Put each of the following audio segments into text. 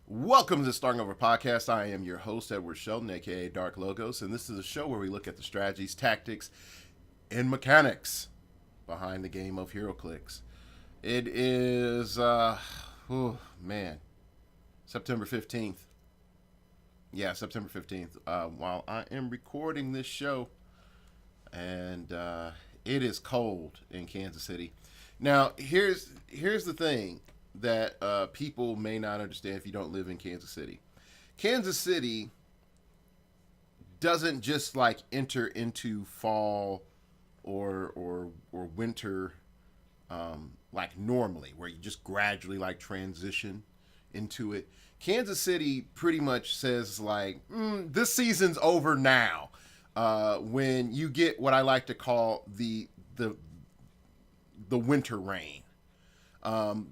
Welcome to the Starting Over Podcast. I am your host, Edward Sheldon, aka Dark Logos, and this is a show where we look at the strategies, tactics, and mechanics behind the game of heroclix. It is, oh man, September 15th. Yeah, September 15th. While I am recording this show, and it is cold in Kansas City. Now, here's the thing that people may not understand if you don't live in Kansas City. Kansas City doesn't just like enter into fall or winter like normally, where you just gradually like transition into it. Kansas City pretty much says like this season's over now. When you get what I like to call the winter rain.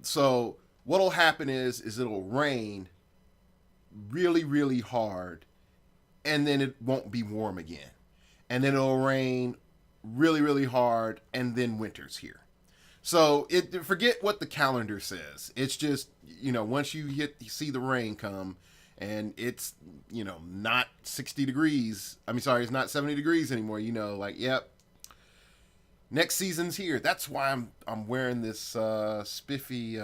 So what'll happen is it'll rain really, really hard, and then it won't be warm again. And then it'll rain really, really hard, and then winter's here. So forget what the calendar says. It's just, once you see the rain come, and it's, not 60 degrees. It's not 70 degrees anymore. Like, yep, next season's here. That's why I'm wearing this spiffy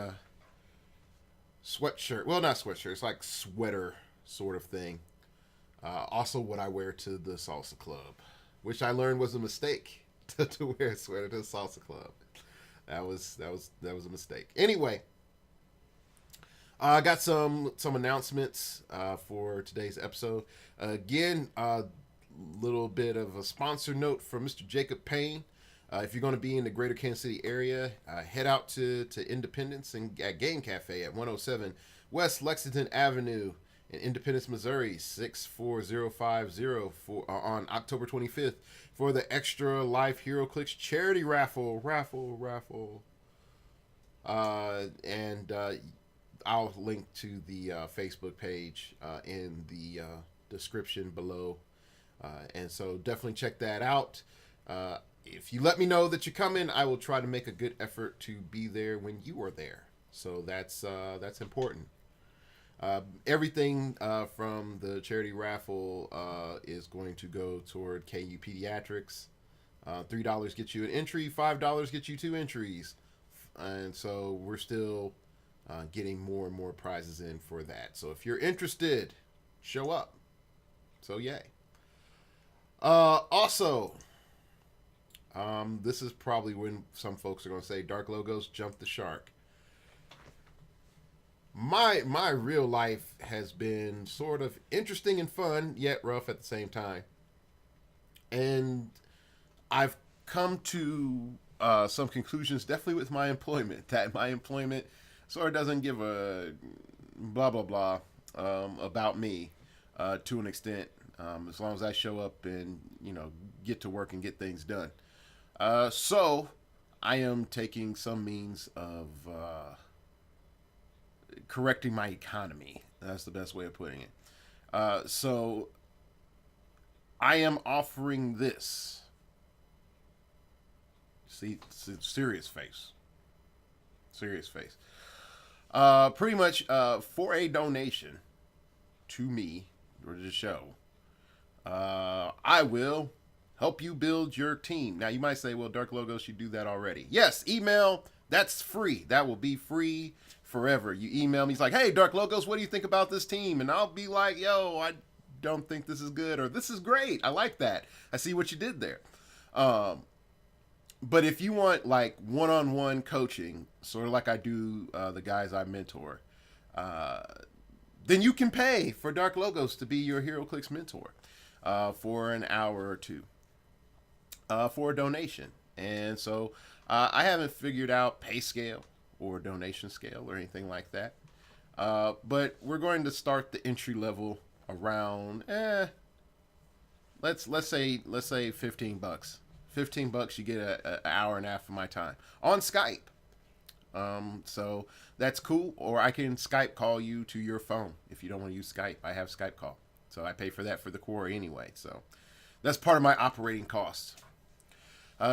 sweatshirt. Well, not sweatshirt. It's like sweater sort of thing. Also, what I wear to the salsa club, which I learned was a mistake to wear a sweater to the salsa club. That was a mistake. Anyway, I got some announcements for today's episode. Again, a little bit of a sponsor note from Mr. Jacob Payne. If you're going to be in the greater Kansas City area, head out to Independence and at Game Cafe at 107 West Lexington Avenue in Independence, Missouri, 64050 on October 25th for the Extra Life heroclix charity raffle. And I'll link to the Facebook page in the description below. And so definitely check that out. If you let me know that you're coming, I will try to make a good effort to be there when you are there. So that's important. Everything from the charity raffle is going to go toward KU Pediatrics. $3 gets you an entry, $5 gets you 2 entries. And so we're still getting more and more prizes in for that. So if you're interested, show up. So yay. Also, this is probably when some folks are going to say Dark Logos jumped the shark. My real life has been sort of interesting and fun, yet rough at the same time. And I've come to some conclusions, definitely with my employment, that my employment sort of doesn't give a blah, blah, blah about me to an extent, as long as I show up and, get to work and get things done. So I am taking some means of correcting my economy. That's the best way of putting it. So I am offering this. See, serious face. Pretty much for a donation to me or to the show, I will help you build your team. Now, you might say, well, Dark Logos, you do that already. Yes, email, that's free. That will be free forever. You email me, it's like, hey, Dark Logos, what do you think about this team? And I'll be like, yo, I don't think this is good, or this is great. I like that. I see what you did there. But if you want like one-on-one coaching, sort of like I do the guys I mentor, then you can pay for Dark Logos to be your heroclix mentor for an hour or two. For a donation. And so I haven't figured out pay scale or donation scale or anything like that. But we're going to start the entry level around let's say $15. $15 you get an hour and a half of my time on Skype. So that's cool. Or I can Skype call you to your phone if you don't want to use Skype. I have Skype call. So I pay for that for the quarry anyway. So that's part of my operating costs.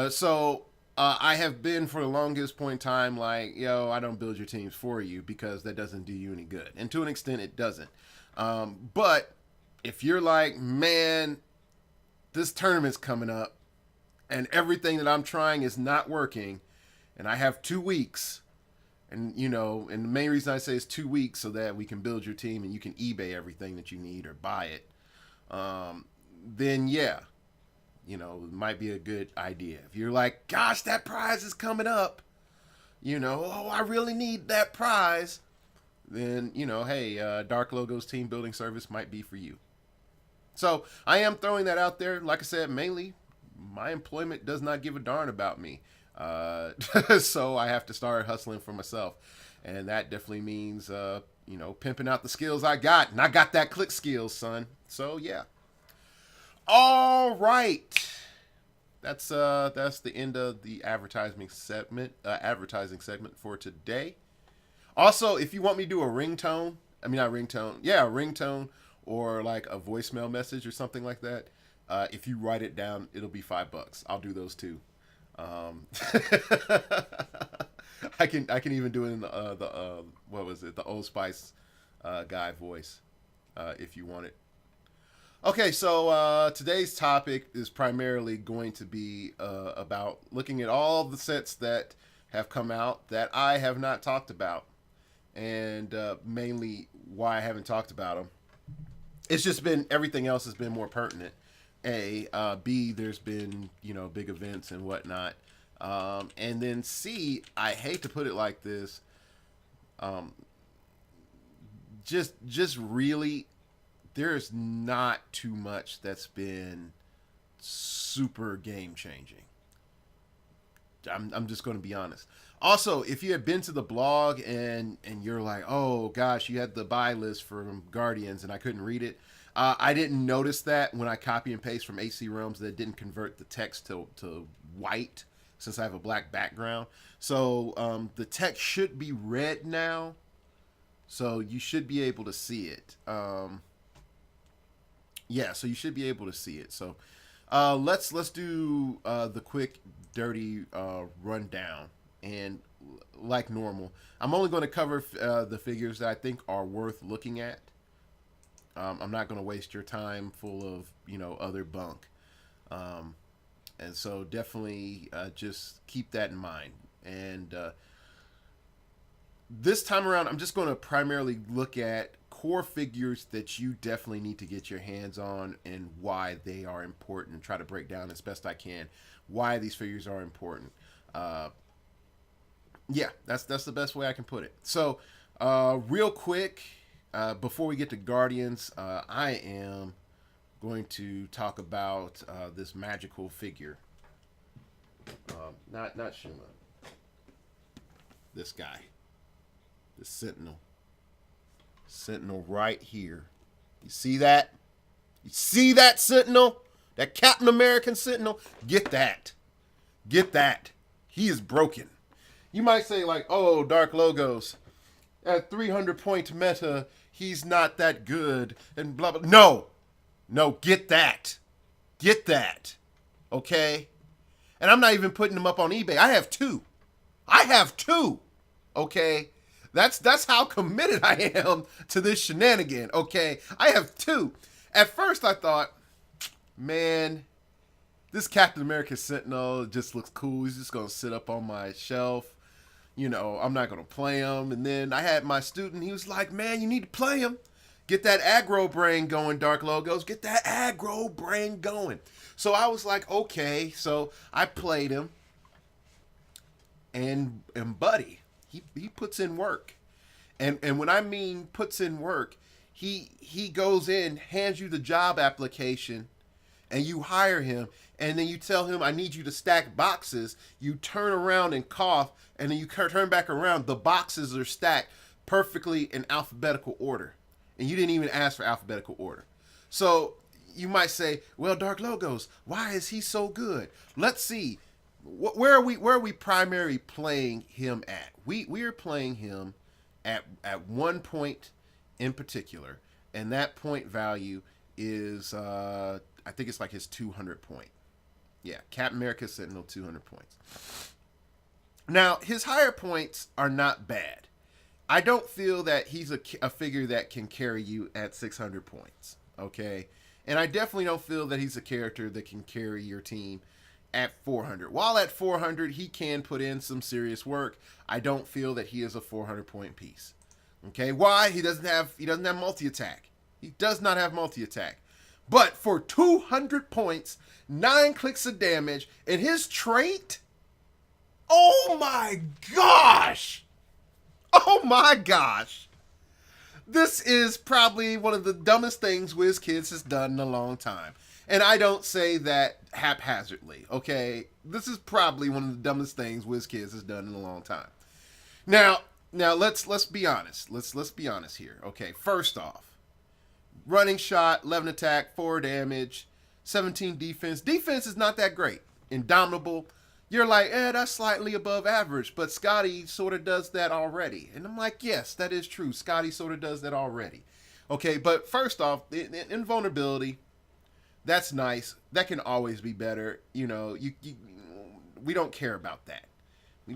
So I have been for the longest point in time like, yo, I don't build your teams for you because that doesn't do you any good. And to an extent, it doesn't. But if you're like, man, this tournament's coming up and everything that I'm trying is not working, and I have 2 weeks, and and the main reason I say it's 2 weeks so that we can build your team and you can eBay everything that you need or buy it, then yeah, it might be a good idea. If you're like, gosh, that prize is coming up, oh, I really need that prize, then, hey, Dark Logos team building service might be for you. So I am throwing that out there. Like I said, mainly my employment does not give a darn about me. So I have to start hustling for myself. And that definitely means, pimping out the skills I got. And I got that click skills, son. So yeah. All right. That's the end of the advertising segment for today. Also, if you want me to do a ringtone, a ringtone or like a voicemail message or something like that, if you write it down, it'll be $5. I'll do those too. I can even do it in the what was it, the Old Spice guy voice, if you want it. Okay, so today's topic is primarily going to be about looking at all the sets that have come out that I have not talked about, and mainly why I haven't talked about them. It's just been everything else has been more pertinent. B, there's been big events and whatnot, and then C, I hate to put it like this, just really. There's not too much that's been super game changing. I'm just going to be honest. Also, if you had been to the blog and you're like, oh gosh, you had the buy list from Guardians and I couldn't read it. I didn't notice that when I copy and paste from AC Realms that it didn't convert the text to white since I have a black background. So the text should be red now. So you should be able to see it. Yeah, so you should be able to see it. So let's do the quick, dirty rundown. And like normal, I'm only going to cover the figures that I think are worth looking at. I'm not going to waste your time full of other bunk. And so definitely just keep that in mind. And this time around, I'm just going to primarily look at core figures that you definitely need to get your hands on and why they are important, and try to break down as best I can why these figures are important. Yeah, that's the best way I can put it. So real quick, before we get to Guardians, I am going to talk about this magical figure. Not Shuma. This guy. The Sentinel. Sentinel right here. You see that? You see that Sentinel? That Captain American Sentinel? Get that. Get that. He is broken. You might say like, oh, Dark Logos, at 300 point meta, he's not that good and blah, blah. No, get that. Get that. Okay? And I'm not even putting them up on eBay. I have two. Okay? That's how committed I am to this shenanigan, okay? I have two. At first I thought, man, this Captain America Sentinel just looks cool. He's just going to sit up on my shelf. I'm not going to play him. And then I had my student. He was like, man, you need to play him. Get that aggro brain going, Dark Logos. Get that aggro brain going. So I was like, okay. So I played him. And buddy, he puts in work. And when I mean puts in work, he goes in, hands you the job application, and you hire him, and then you tell him, I need you to stack boxes. You turn around and cough, and then you turn back around. The boxes are stacked perfectly in alphabetical order. And you didn't even ask for alphabetical order. So you might say, well, Dark Logos, why is he so good? Let's see. Where are we primarily playing him at? We are playing him at one point in particular, and that point value is I think it's like his 200 point. Yeah, Captain America Sentinel, 200 points. Now, his higher points are not bad. I don't feel that he's a figure that can carry you at 600 points, okay? And I definitely don't feel that he's a character that can carry your team at 400. While at 400, he can put in some serious work. I don't feel that he is a 400-point piece. Okay, why? He doesn't have multi-attack. He does not have multi-attack. But for 200 points, 9 clicks of damage, and his trait, oh my gosh! Oh my gosh! This is probably one of the dumbest things WizKids has done in a long time. And I don't say that haphazardly, okay? This is probably one of the dumbest things WizKids has done in a long time. Now let's be honest. Let's be honest here. Okay, first off, running shot, 11 attack, 4 damage, 17 defense. Defense is not that great. Indomitable. You're like, that's slightly above average, but Scotty sort of does that already. And I'm like, yes, that is true. Scotty sort of does that already. Okay, but first off, invulnerability, that's nice. That can always be better. You know, we don't care about that. We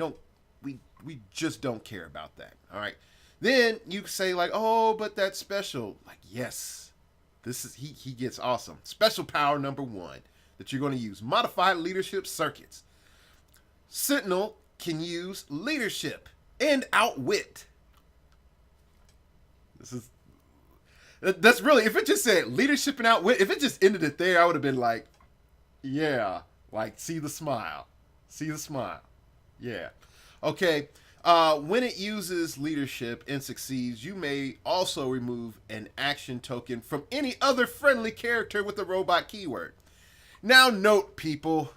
just don't care about that. All right. Then you say like, oh, but that's special. Like, yes, this is he gets awesome. Special power number 1 that you're going to use. Modified leadership circuits. Sentinel can use leadership and outwit. That's really, if it just said leadership and outwit, if it just ended it there, I would have been like, yeah, like see the smile. Yeah. Okay. When it uses leadership and succeeds, you may also remove an action token from any other friendly character with the robot keyword. Now note, people,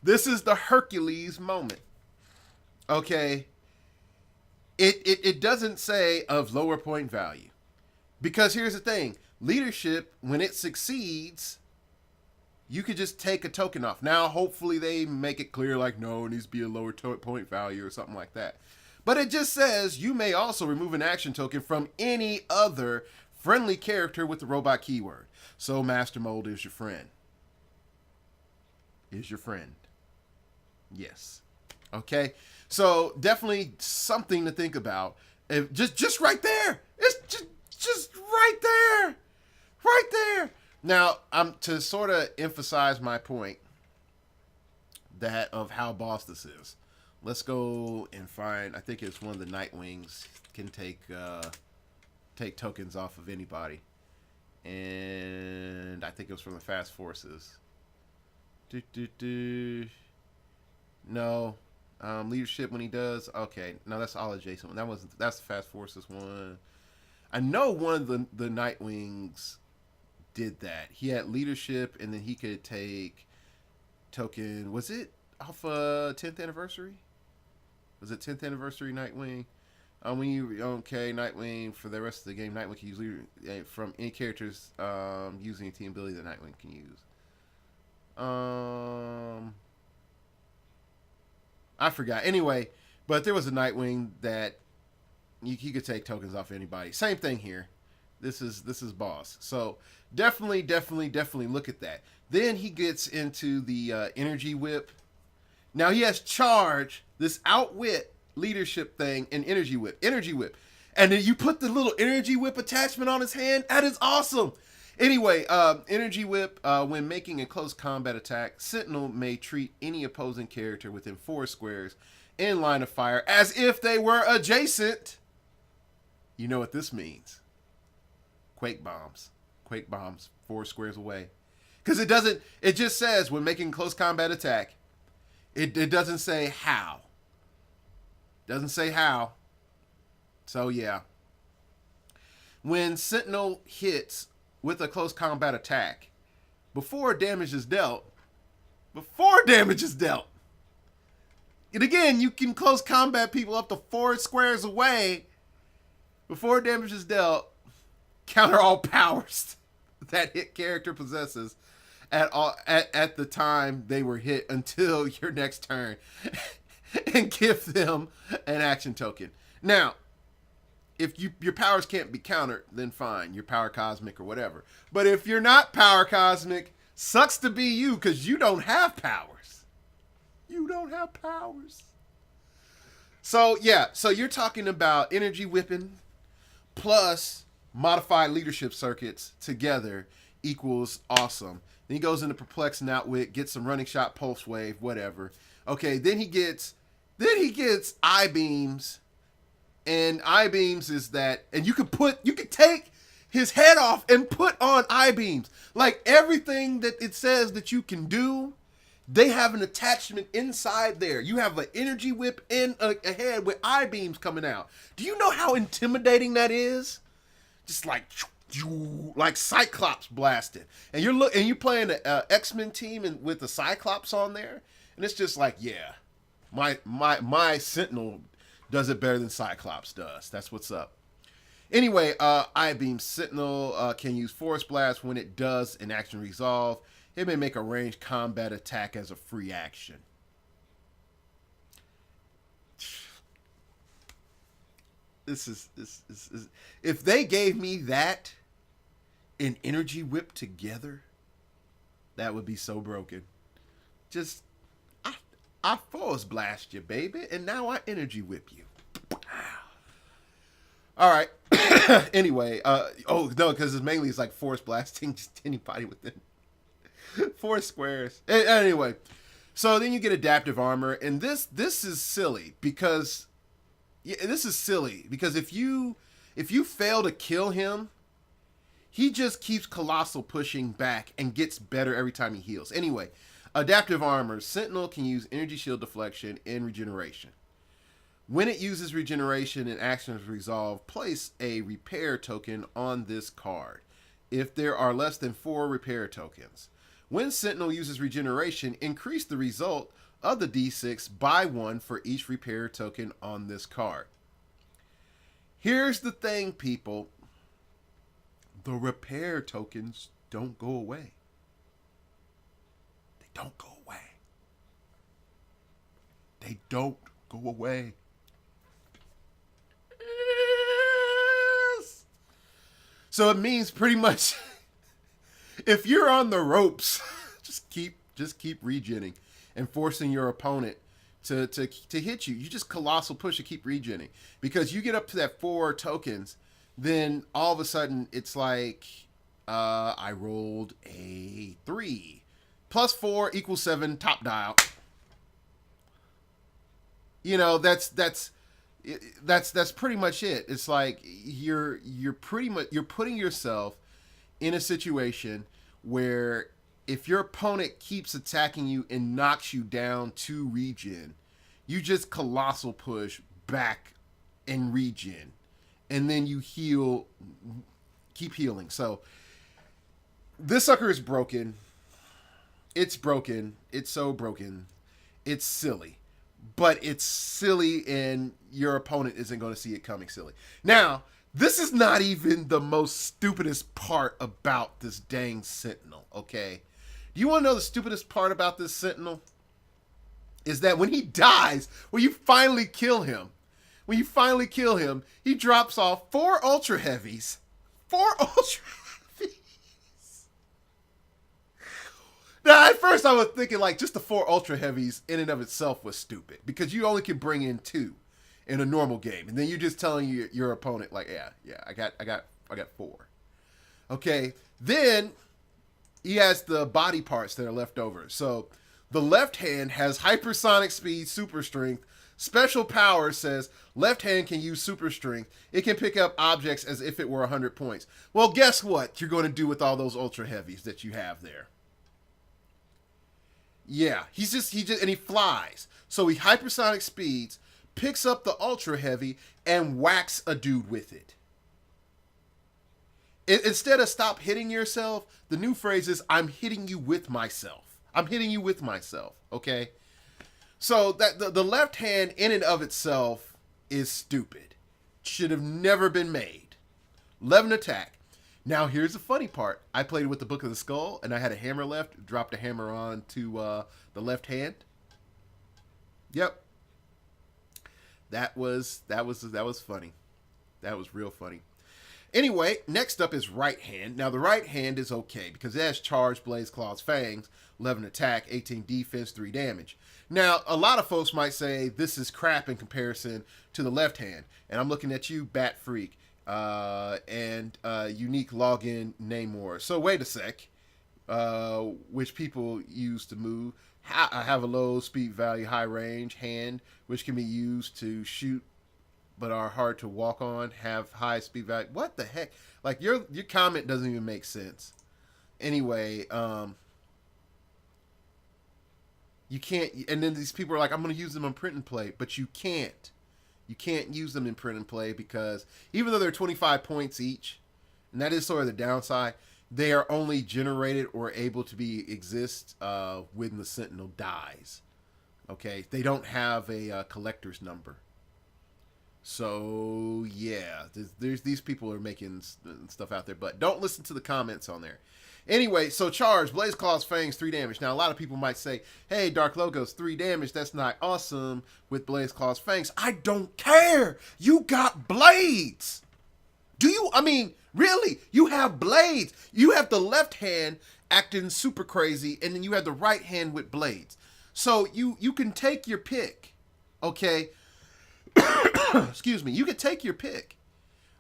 this is the Hercules moment. Okay. It doesn't say of lower point value. Because here's the thing. Leadership, when it succeeds, you could just take a token off. Now, hopefully they make it clear like, no, it needs to be a lower point value or something like that. But it just says you may also remove an action token from any other friendly character with the robot keyword. So Master Mold is your friend. Yes. Okay. So definitely something to think about. If just right there. It's just right there. Right there. Now, to sort of emphasize my point that of how boss this is. Let's go and find, I think it's one of the Nightwings can take tokens off of anybody. And I think it was from the Fast Forces. No. Leadership when he does. Okay. No, that's all adjacent. That's the Fast Forces one. I know one of the Nightwings did that. He had leadership and then he could take token. Was it off 10th anniversary? Was it 10th anniversary Nightwing? Nightwing for the rest of the game. Nightwing can use leader from any characters using a team ability that Nightwing can use. I forgot. Anyway, but there was a Nightwing that he could take tokens off anybody. Same thing here. This is boss. So definitely look at that. Then he gets into the energy whip. Now he has charge, this outwit, leadership thing, and energy whip. And then you put the little energy whip attachment on his hand. That is awesome. Anyway, energy whip, when making a close combat attack, Sentinel may treat any opposing character within 4 squares in line of fire as if they were adjacent. You know what this means. Quake bombs, 4 squares away. Because it just says when making close combat attack. It doesn't say how. So yeah. When Sentinel hits with a close combat attack, before damage is dealt, and again, you can close combat people up to 4 squares away. Before damage is dealt, counter all powers that hit character possesses at the time they were hit until your next turn, and give them an action token. Now, if your powers can't be countered, then fine, you're power cosmic or whatever. But if you're not power cosmic, Sucks to be you because you don't have powers. You don't have powers. So yeah, so you're talking about energy whipping plus modified leadership circuits together equals awesome. Then he goes into perplex and outwit, gets some running shot, pulse wave, whatever. Okay, then he gets I beams, and I beams is that, and you could take his head off and put on I beams. Like everything that it says that you can do, they have an attachment inside there. You have an energy whip and a head with I beams coming out. Do you know how intimidating that is? Just like Cyclops blasted, and you're playing an X-Men team and with the Cyclops on there, and it's just like, yeah, my Sentinel does it better than Cyclops does. That's what's up. Anyway, I-Beam Sentinel can use Force Blast when it does an action resolve. It may make a ranged combat attack as a free action. This is if they gave me that and Energy Whip together, that would be so broken. Just I Force Blast you, baby, and now I Energy Whip you. All right. Anyway, oh no, because it's like Force Blasting just anybody within 4 squares. Anyway, so then you get adaptive armor, and this is silly because if you fail to kill him, he just keeps colossal pushing back and gets better every time he heals. Anyway, adaptive armor. Sentinel can use energy shield deflection and regeneration. When it uses regeneration and actions resolve, place a repair token on this card if there are less than 4 repair tokens. When Sentinel uses regeneration, increase the result of the D6 by 1 for each repair token on this card. Here's the thing, people. The repair tokens don't go away. They don't go away. They don't go away. So it means pretty much if you're on the ropes, just keep regenning and forcing your opponent to hit you. You just colossal push and keep regenning. Because you get up to that 4 tokens, then all of a sudden it's like I rolled a 3. Plus 4 equals 7, top dial. You know, that's pretty much it. It's like you're putting yourself in a situation where if your opponent keeps attacking you and knocks you down to regen, you just colossal push back and regen, and then you heal, keep healing. So this sucker is broken. It's broken. It's so broken. It's silly. But it's silly, and your opponent isn't going to see it coming silly. Now, this is not even the most stupidest part about this dang Sentinel, okay? Do you want to know the stupidest part about this Sentinel? Is that when he dies, when you finally kill him, he drops off 4 Ultra Heavies. 4 Ultra Heavies. Now, at first I was thinking like just the 4 Ultra Heavies in and of itself was stupid because you only can bring in 2 in a normal game, and then you're just telling your opponent like, yeah, I got 4. Okay, then he has the body parts that are left over. So the left hand has hypersonic speed, super strength. Special power says left hand can use super strength. It can pick up objects as if it were 100 points. Well, guess what you're going to do with all those Ultra Heavies that you have there? Yeah, he flies. So he hypersonic speeds, picks up the Ultra Heavy, and whacks a dude with it. Instead of stop hitting yourself, the new phrase is I'm hitting you with myself. I'm hitting you with myself, okay? So that the left hand in and of itself is stupid. Should have never been made. 11 attack. Now, here's the funny part. I played with the Book of the Skull, and I had a hammer left. Dropped a hammer on to the left hand. Yep. That was funny. That was real funny. Anyway, next up is right hand. Now the right hand is okay because it has charge, blaze, claws, fangs, 11 attack, 18 defense, 3 damage. Now a lot of folks might say this is crap in comparison to the left hand, and I'm looking at you, Bat Freak, and unique login Namor. So wait a sec, which people use to move. I have a low speed value, high range hand, which can be used to shoot but are hard to walk on, have high speed value. What the heck? Like your comment doesn't even make sense. Anyway, you can't, and then these people are like, I'm going to use them on print and play, but you can't. You can't use them in print and play because even though they're 25 points each, and that is sort of the downside, they are only generated or able to exist when the Sentinel dies. Okay, they don't have a collector's number. So yeah, there's these people are making stuff out there, but don't listen to the comments on there. Anyway, so charge, blaze, claws, fangs, 3 damage. Now a lot of people might say, hey, Dark Logos, 3 damage, that's not awesome with blaze, claws, fangs. I don't care. You got blades. Do you? I mean, really? You have blades. You have the left hand acting super crazy, and then you have the right hand with blades. So you can take your pick, okay? Excuse me. You can take your pick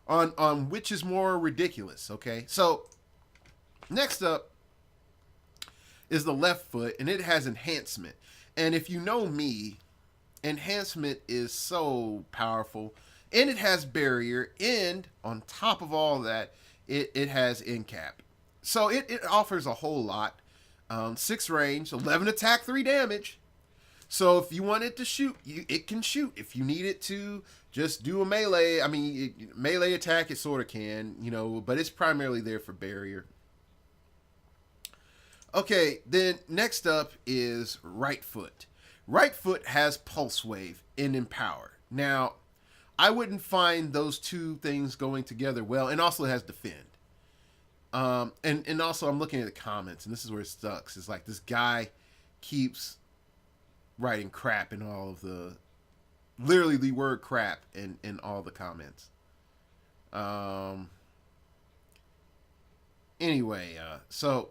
on which is more ridiculous, okay? So next up is the left foot, and it has enhancement. And if you know me, enhancement is so powerful, and it has barrier, and on top of all that, it has end cap. So it offers a whole lot. 6 range, 11 attack, 3 damage. So if you want it to shoot, it can shoot. If you need it to just do a melee, I mean, melee attack, it sort of can, you know, but it's primarily there for barrier. Okay, then next up is right foot. Right foot has pulse wave and empower. Now, I wouldn't find those two things going together well, and also it has defend. And also I'm looking at the comments, and this is where it sucks. It's like this guy keeps writing crap in all of the, literally the word crap in all the comments. Anyway, so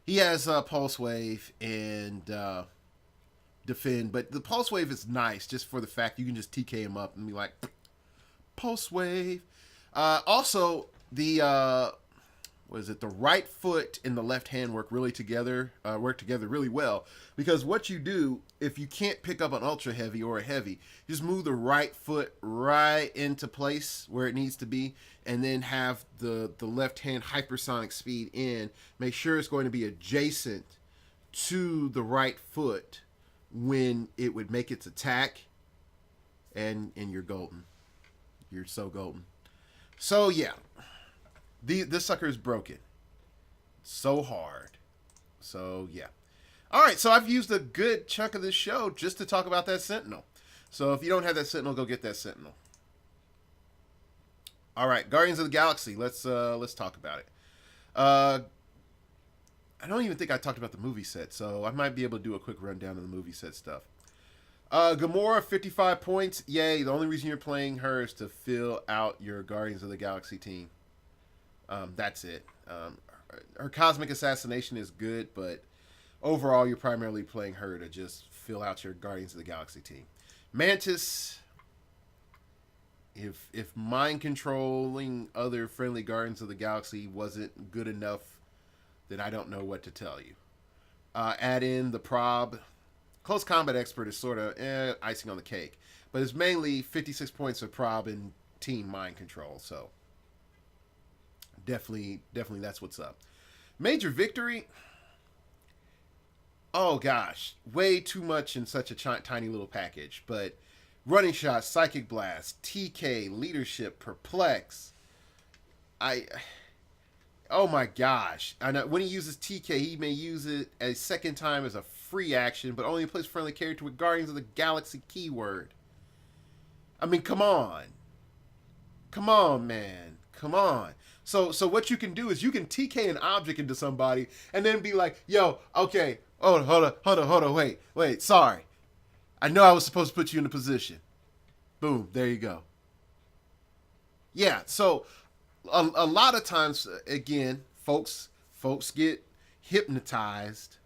he has pulse wave and defend, but the pulse wave is nice just for the fact you can just TK him up and be like, pulse wave. Also, the what is it? The right foot and the left hand work together really well, because what you do if you can't pick up an ultra heavy or a heavy, just move the right foot right into place where it needs to be, and then have the left hand hypersonic speed in. Make sure it's going to be adjacent to the right foot when it would make its attack, and you're golden. You're so golden. So yeah. This sucker is broken so hard. So yeah. All right, so I've used a good chunk of this show just to talk about that Sentinel. So if you don't have that Sentinel, go get that Sentinel. All right, Guardians of the Galaxy. Let's talk about it. I don't even think I talked about the movie set, so I might be able to do a quick rundown of the movie set stuff. Gamora, 55 points. Yay! The only reason you're playing her is to fill out your Guardians of the Galaxy team. That's it. Her cosmic assassination is good, but overall, you're primarily playing her to just fill out your Guardians of the Galaxy team. Mantis, if mind controlling other friendly Guardians of the Galaxy wasn't good enough, then I don't know what to tell you. Add in the prob. Close combat expert is sort of icing on the cake, but it's mainly 56 points of prob and team mind control. So definitely that's what's up. Major victory. Oh gosh, way too much in such a tiny little package. But running shot, psychic blast, TK, leadership, perplex. Oh my gosh. I know when he uses TK, he may use it a second time as a free action, but only plays friendly character with Guardians of the Galaxy keyword. I mean, come on. Come on, man. Come on. So what you can do is you can TK an object into somebody and then be like, yo, okay, hold on, wait, sorry. I know I was supposed to put you in a position. Boom, there you go. Yeah, so a lot of times, again, folks get hypnotized,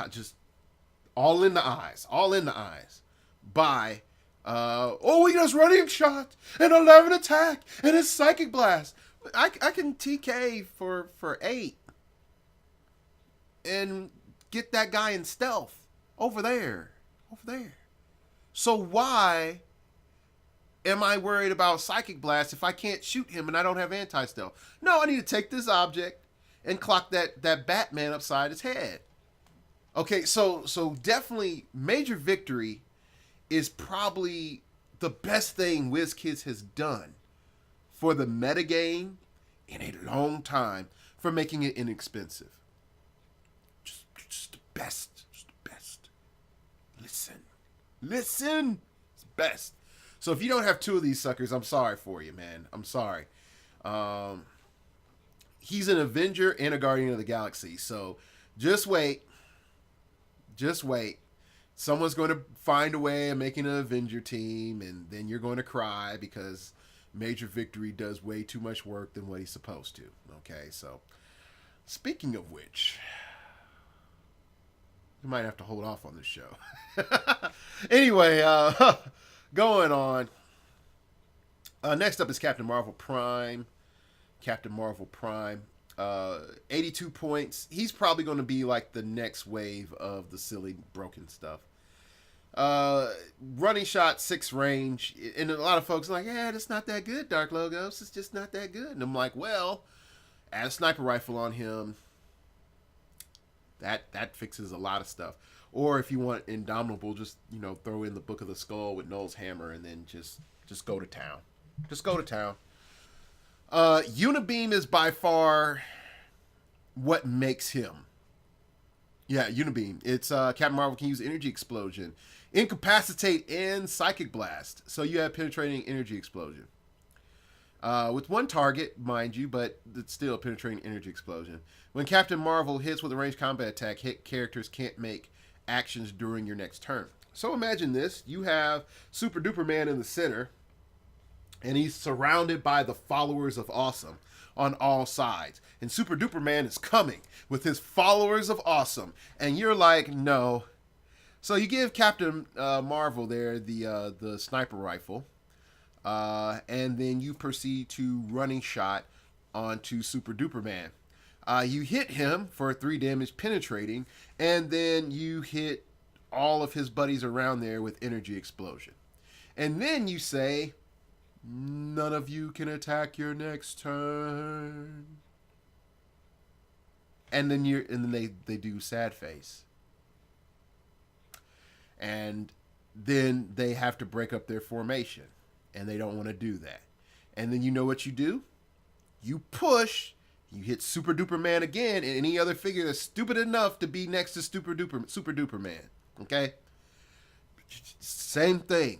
just all in the eyes, by oh, he does running shot and 11 attack and his psychic blast. I can TK for 8 and get that guy in stealth over there, over there. So why am I worried about psychic blast if I can't shoot him and I don't have anti stealth? No, I need to take this object and clock that Batman upside his head. Okay, so definitely Major Victory is probably the best thing WizKids has done for the metagame in a long time, for making it inexpensive. Just the best. Just the best. Listen. It's best. So if you don't have 2 of these suckers, I'm sorry for you, man. I'm sorry. He's an Avenger and a Guardian of the Galaxy. So just wait. Just wait. Someone's going to find a way of making an Avenger team, and then you're going to cry because Major Victory does way too much work than what he's supposed to. Okay, so speaking of which, we might have to hold off on this show. Anyway, going on. Next up is Captain Marvel Prime. 82 points. He's probably going to be like the next wave of the silly broken stuff. Running shot, 6 range, and a lot of folks are like, yeah, that's not that good, Dark Logos. It's just not that good. And I'm like, well, add a sniper rifle on him. That fixes a lot of stuff. Or if you want Indomitable, just throw in the Book of the Skull with Noel's hammer, and then just go to town. Just go to town. Unibeam is by far what makes him. Yeah, Unibeam. It's Captain Marvel can use Energy Explosion, Incapacitate, and Psychic Blast. So you have Penetrating Energy Explosion. With 1 target, mind you, but it's still Penetrating Energy Explosion. When Captain Marvel hits with a ranged combat attack, hit characters can't make actions during your next turn. So imagine this. You have Super Duper Man in the center, and he's surrounded by the followers of Awesome on all sides. And Super Duper Man is coming with his followers of Awesome. And you're like, no. So you give Captain Marvel there the sniper rifle. And then you proceed to running shot onto Super Duper Man. You hit him for 3 damage penetrating. And then you hit all of his buddies around there with Energy Explosion. And then you say, none of you can attack your next turn. And then they do sad face. And then they have to break up their formation. And they don't want to do that. And then you know what you do? You push, you hit Super Duper Man again, and any other figure that's stupid enough to be next to Super Duper Man. Okay? Same thing.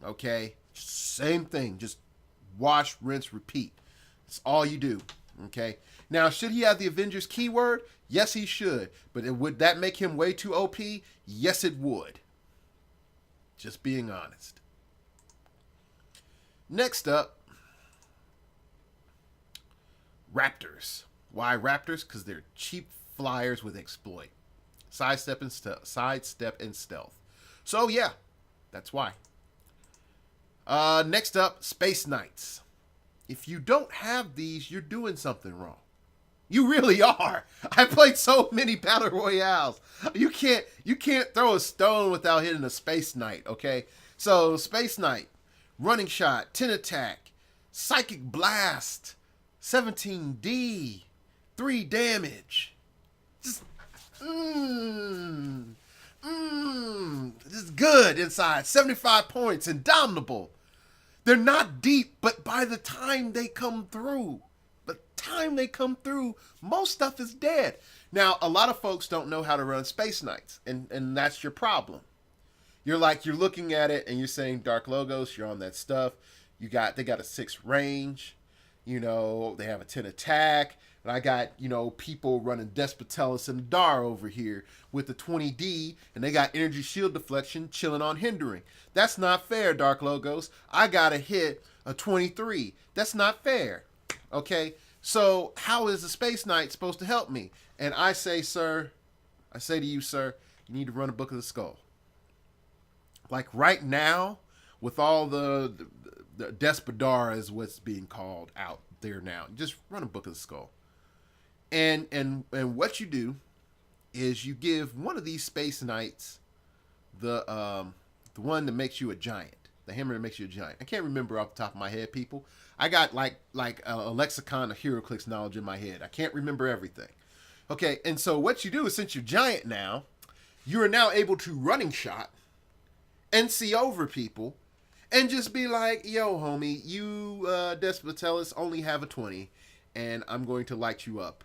Okay? Same thing. Just wash, rinse, repeat. That's all you do. Okay? Now, should he have the Avengers keyword? Yes, he should. But would that make him way too OP? Yes, it would. Just being honest. Next up, Raptors. Why Raptors? Because they're cheap flyers with exploit. Sidestep and stealth. So, yeah, that's why. Next up, Space Knights. If you don't have these, you're doing something wrong. You really are. I played so many battle royales. You can't throw a stone without hitting a Space Knight, okay? So, Space Knight, running shot, 10 attack, psychic blast, 17D, 3 damage. Just, this is good inside. 75 points, indomitable. They're not deep, but by the time they come through, most stuff is dead. Now, a lot of folks don't know how to run Space Knights, and that's your problem. You're looking at it and you're saying Dark Logos, you're on that stuff. They got a 6 range, they have a 10 attack, and I got, people running Despotellis and Dar over here with the 20D, and they got energy shield deflection chilling on hindering. That's not fair, Dark Logos. I gotta hit a 23. That's not fair. Okay, so how is the Space Knight supposed to help me? And I say, sir, I say to you, sir, you need to run a Book of the Skull. Like right now, with all the Despidara is what's being called out there now. Just run a Book of the Skull. And what you do is you give one of these Space Knights the one that makes you a giant. The hammer that makes you a giant. I can't remember off the top of my head, people. I got like a lexicon of heroclix knowledge in my head. I can't remember everything. Okay, and so what you do is, since you're giant now, you are now able to running shot and see over people and just be like, yo, homie, you Despotellus only have a 20, and I'm going to light you up.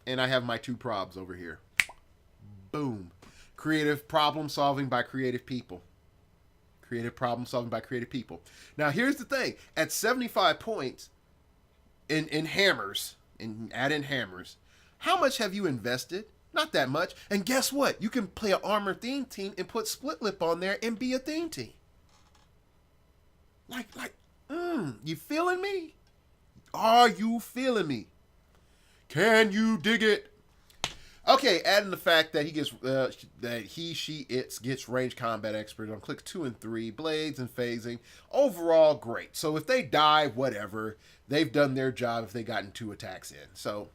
And I have my 2 probs over here. Boom. Creative problem solving by creative people. Creative problem solving by creative people. Now, here's the thing. At 75 points in hammers, add in hammers, how much have you invested? Not that much. And guess what? You can play an armor theme team and put split lip on there and be a theme team. You feeling me? Are you feeling me? Can you dig it? Okay, adding the fact that he gets it gets range combat expert on click 2 and 3, blades and phasing. Overall, great. So if they die, whatever, they've done their job if they gotten 2 attacks in. So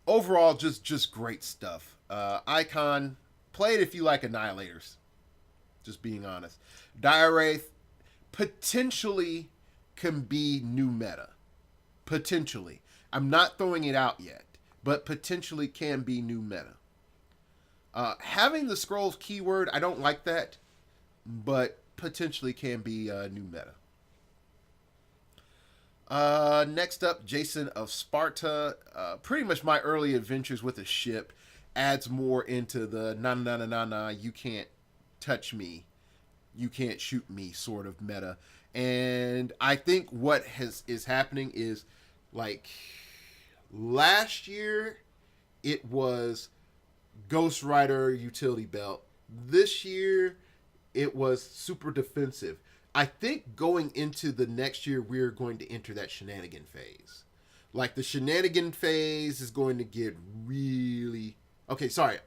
overall, just great stuff. Icon, play it if you like Annihilators. Just being honest. Diawraith potentially can be new meta. Potentially. I'm not throwing it out yet, but potentially can be new meta. Having the scrolls keyword, I don't like that, but potentially can be new meta. Next up, Jason of Sparta. Pretty much my early adventures with a ship adds more into the na you can't touch me, you can't shoot me sort of meta. And I think what is happening is, like, last year it was Ghost Rider utility belt. This year it was super defensive. I think going into the next year, we're going to enter that shenanigan phase. Like, the shenanigan phase is going to get really... Okay, sorry.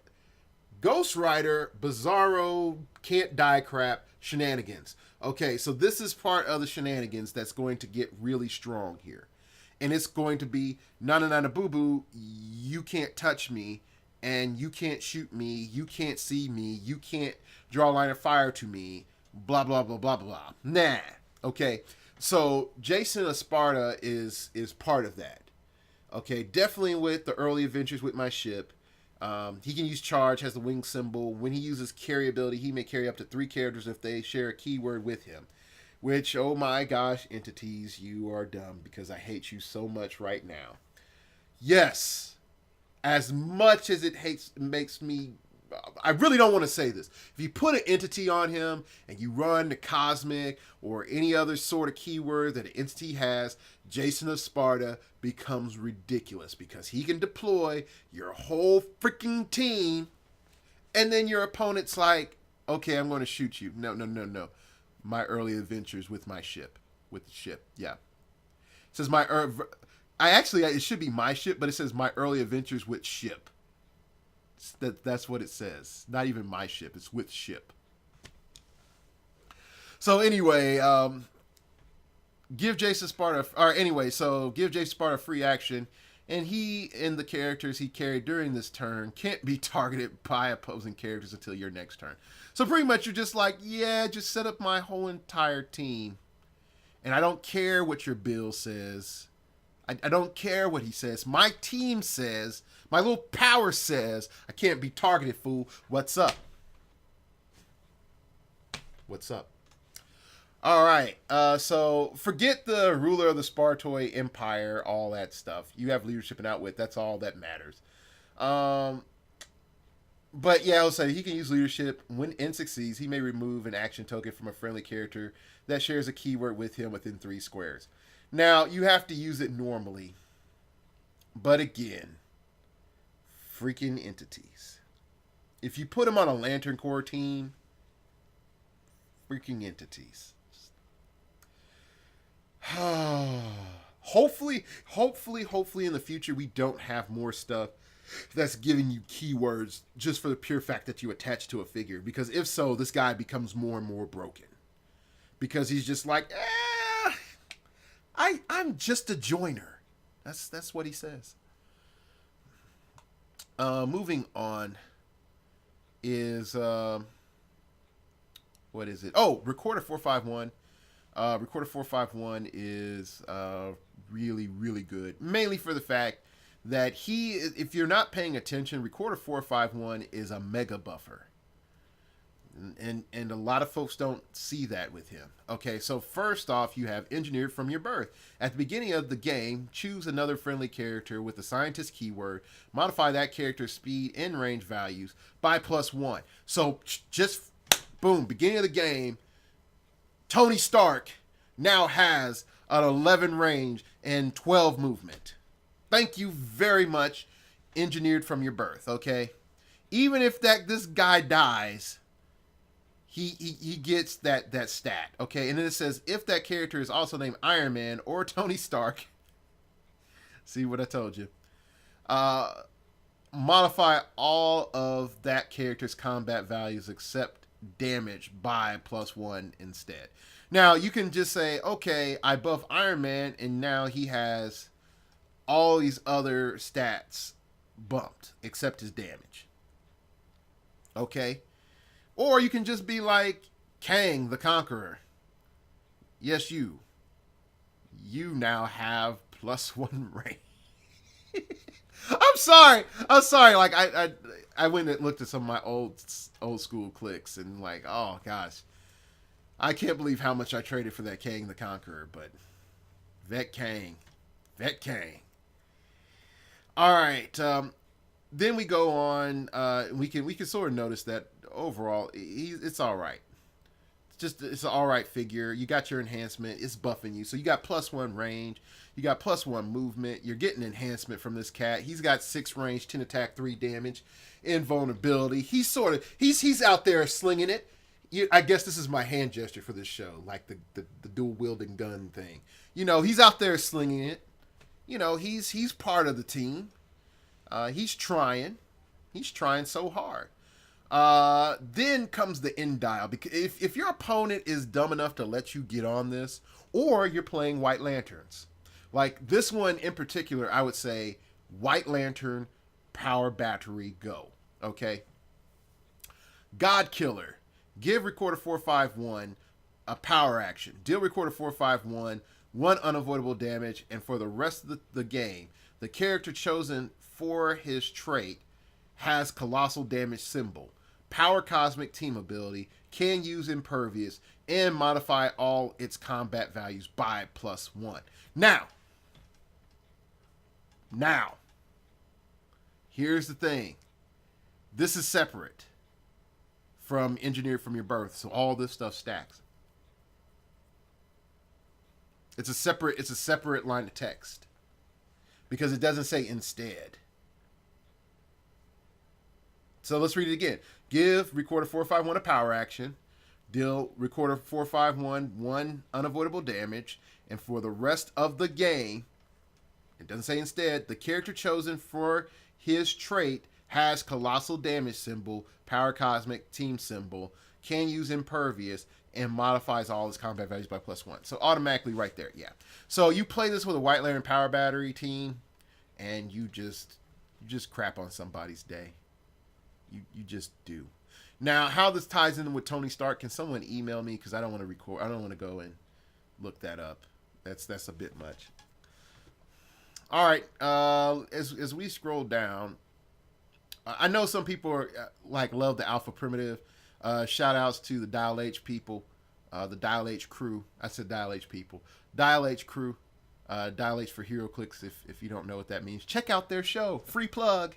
Ghost Rider, Bizarro, can't die crap, shenanigans. Okay, so this is part of the shenanigans that's going to get really strong here. And it's going to be, na boo boo, you can't touch me, and you can't shoot me, you can't see me, you can't draw a line of fire to me, blah, blah, blah, blah, blah. Nah. Okay, so Jason of Sparta is part of that. Okay, definitely with the early adventures with my ship. He can use charge, has the wing symbol. When he uses carry ability, he may carry up to 3 characters if they share a keyword with him. Which, oh my gosh, entities, you are dumb because I hate you so much right now. Yes, as much as it makes me... I really don't want to say this. If you put an entity on him and you run the cosmic or any other sort of keyword that an entity has, Jason of Sparta becomes ridiculous because he can deploy your whole freaking team, and then your opponent's like, okay, I'm going to shoot you. No. My early adventures with my ship. With the ship, yeah. It says it should be my ship, but it says my early adventures with ship. That's what it says. Not even my ship. It's with ship. So anyway, give Jason Sparta free action, and he and the characters he carried during this turn can't be targeted by opposing characters until your next turn. So pretty much you're just like, yeah, just set up my whole entire team, and I don't care what your bill says. I don't care what he says. My team says, my little power says, I can't be targeted, fool. What's up? What's up? All right. So forget the ruler of the Spartoi Empire, all that stuff. You have leadership and outwit. That's all that matters. But yeah, I'll say he can use leadership. When N succeeds, he may remove an action token from a friendly character that shares a keyword with him within 3 squares. Now, you have to use it normally. But again, freaking entities. If you put them on a Lantern Corps team, freaking entities. Hopefully in the future we don't have more stuff that's giving you keywords just for the pure fact that you attach to a figure. Because if so, this guy becomes more and more broken. Because he's just like, I'm just a joiner. That's what he says. Moving on is what is it? Oh, Recorder 451. Recorder 451 is really, really good. Mainly for the fact that if you're not paying attention, Recorder 451 is a mega buffer. And a lot of folks don't see that with him. Okay, so first off, you have Engineered from Your Birth. At the beginning of the game, choose another friendly character with the scientist keyword. Modify that character's speed and range values by +1. So just boom, beginning of the game, Tony Stark now has an 11 range and 12 movement. Thank you very much, Engineered from Your Birth. Okay, even if this guy dies, he gets that stat, okay? And then it says, if that character is also named Iron Man or Tony Stark, see what I told you, modify all of that character's combat values except damage by +1 instead. Now, you can just say, okay, I buff Iron Man, and now he has all these other stats bumped except his damage. Okay? Or you can just be like Kang the Conqueror. Yes, you now have +1 range. I'm sorry. Like I went and looked at some of my old school clicks and like, oh gosh, I can't believe how much I traded for that Kang the Conqueror. But Vet Kang. All right. Then we go on. We can sort of notice that overall, it's all right. It's an all right figure. You got your enhancement. It's buffing you. So you got +1 range. You got +1 movement. You're getting enhancement from this cat. He's got 6 range, 10 attack, 3 damage, invulnerability. He's out there slinging it. I guess this is my hand gesture for this show, like the dual wielding gun thing. He's out there slinging it. He's part of the team. He's trying so hard. Then comes the end dial, because if your opponent is dumb enough to let you get on this, or you're playing White Lanterns, like this one in particular, I would say White Lantern, power battery, go. Okay. God Killer, give Recorder 451 a power action. Deal Recorder 451 1 unavoidable damage, and for the rest of the game, the character chosen for his trait has colossal damage symbol, power cosmic team ability, can use impervious, and modify all its combat values by +1. Now, here's the thing. This is separate from Engineered from Your Birth, so all this stuff stacks. It's a separate line of text because it doesn't say instead. So let's read it again. Give Recorder 451 a power action. Deal Recorder 451 1 unavoidable damage. And for the rest of the game, it doesn't say instead, the character chosen for his trait has colossal damage symbol, power cosmic team symbol, can use impervious, and modifies all his combat values by +1. So automatically right there, yeah. So you play this with a White Lantern power battery team, and you just crap on somebody's day. You just do. Now, how this ties in with Tony Stark, can someone email me? Because I don't want to record. I don't want to go and look that up. That's a bit much. All right. As we scroll down, I know some people are love the Alpha Primitive. Shout outs to the Dial H people, the Dial H crew. I said Dial H people. Dial H crew. Dial H for heroclix. If you don't know what that means, check out their show. Free plug.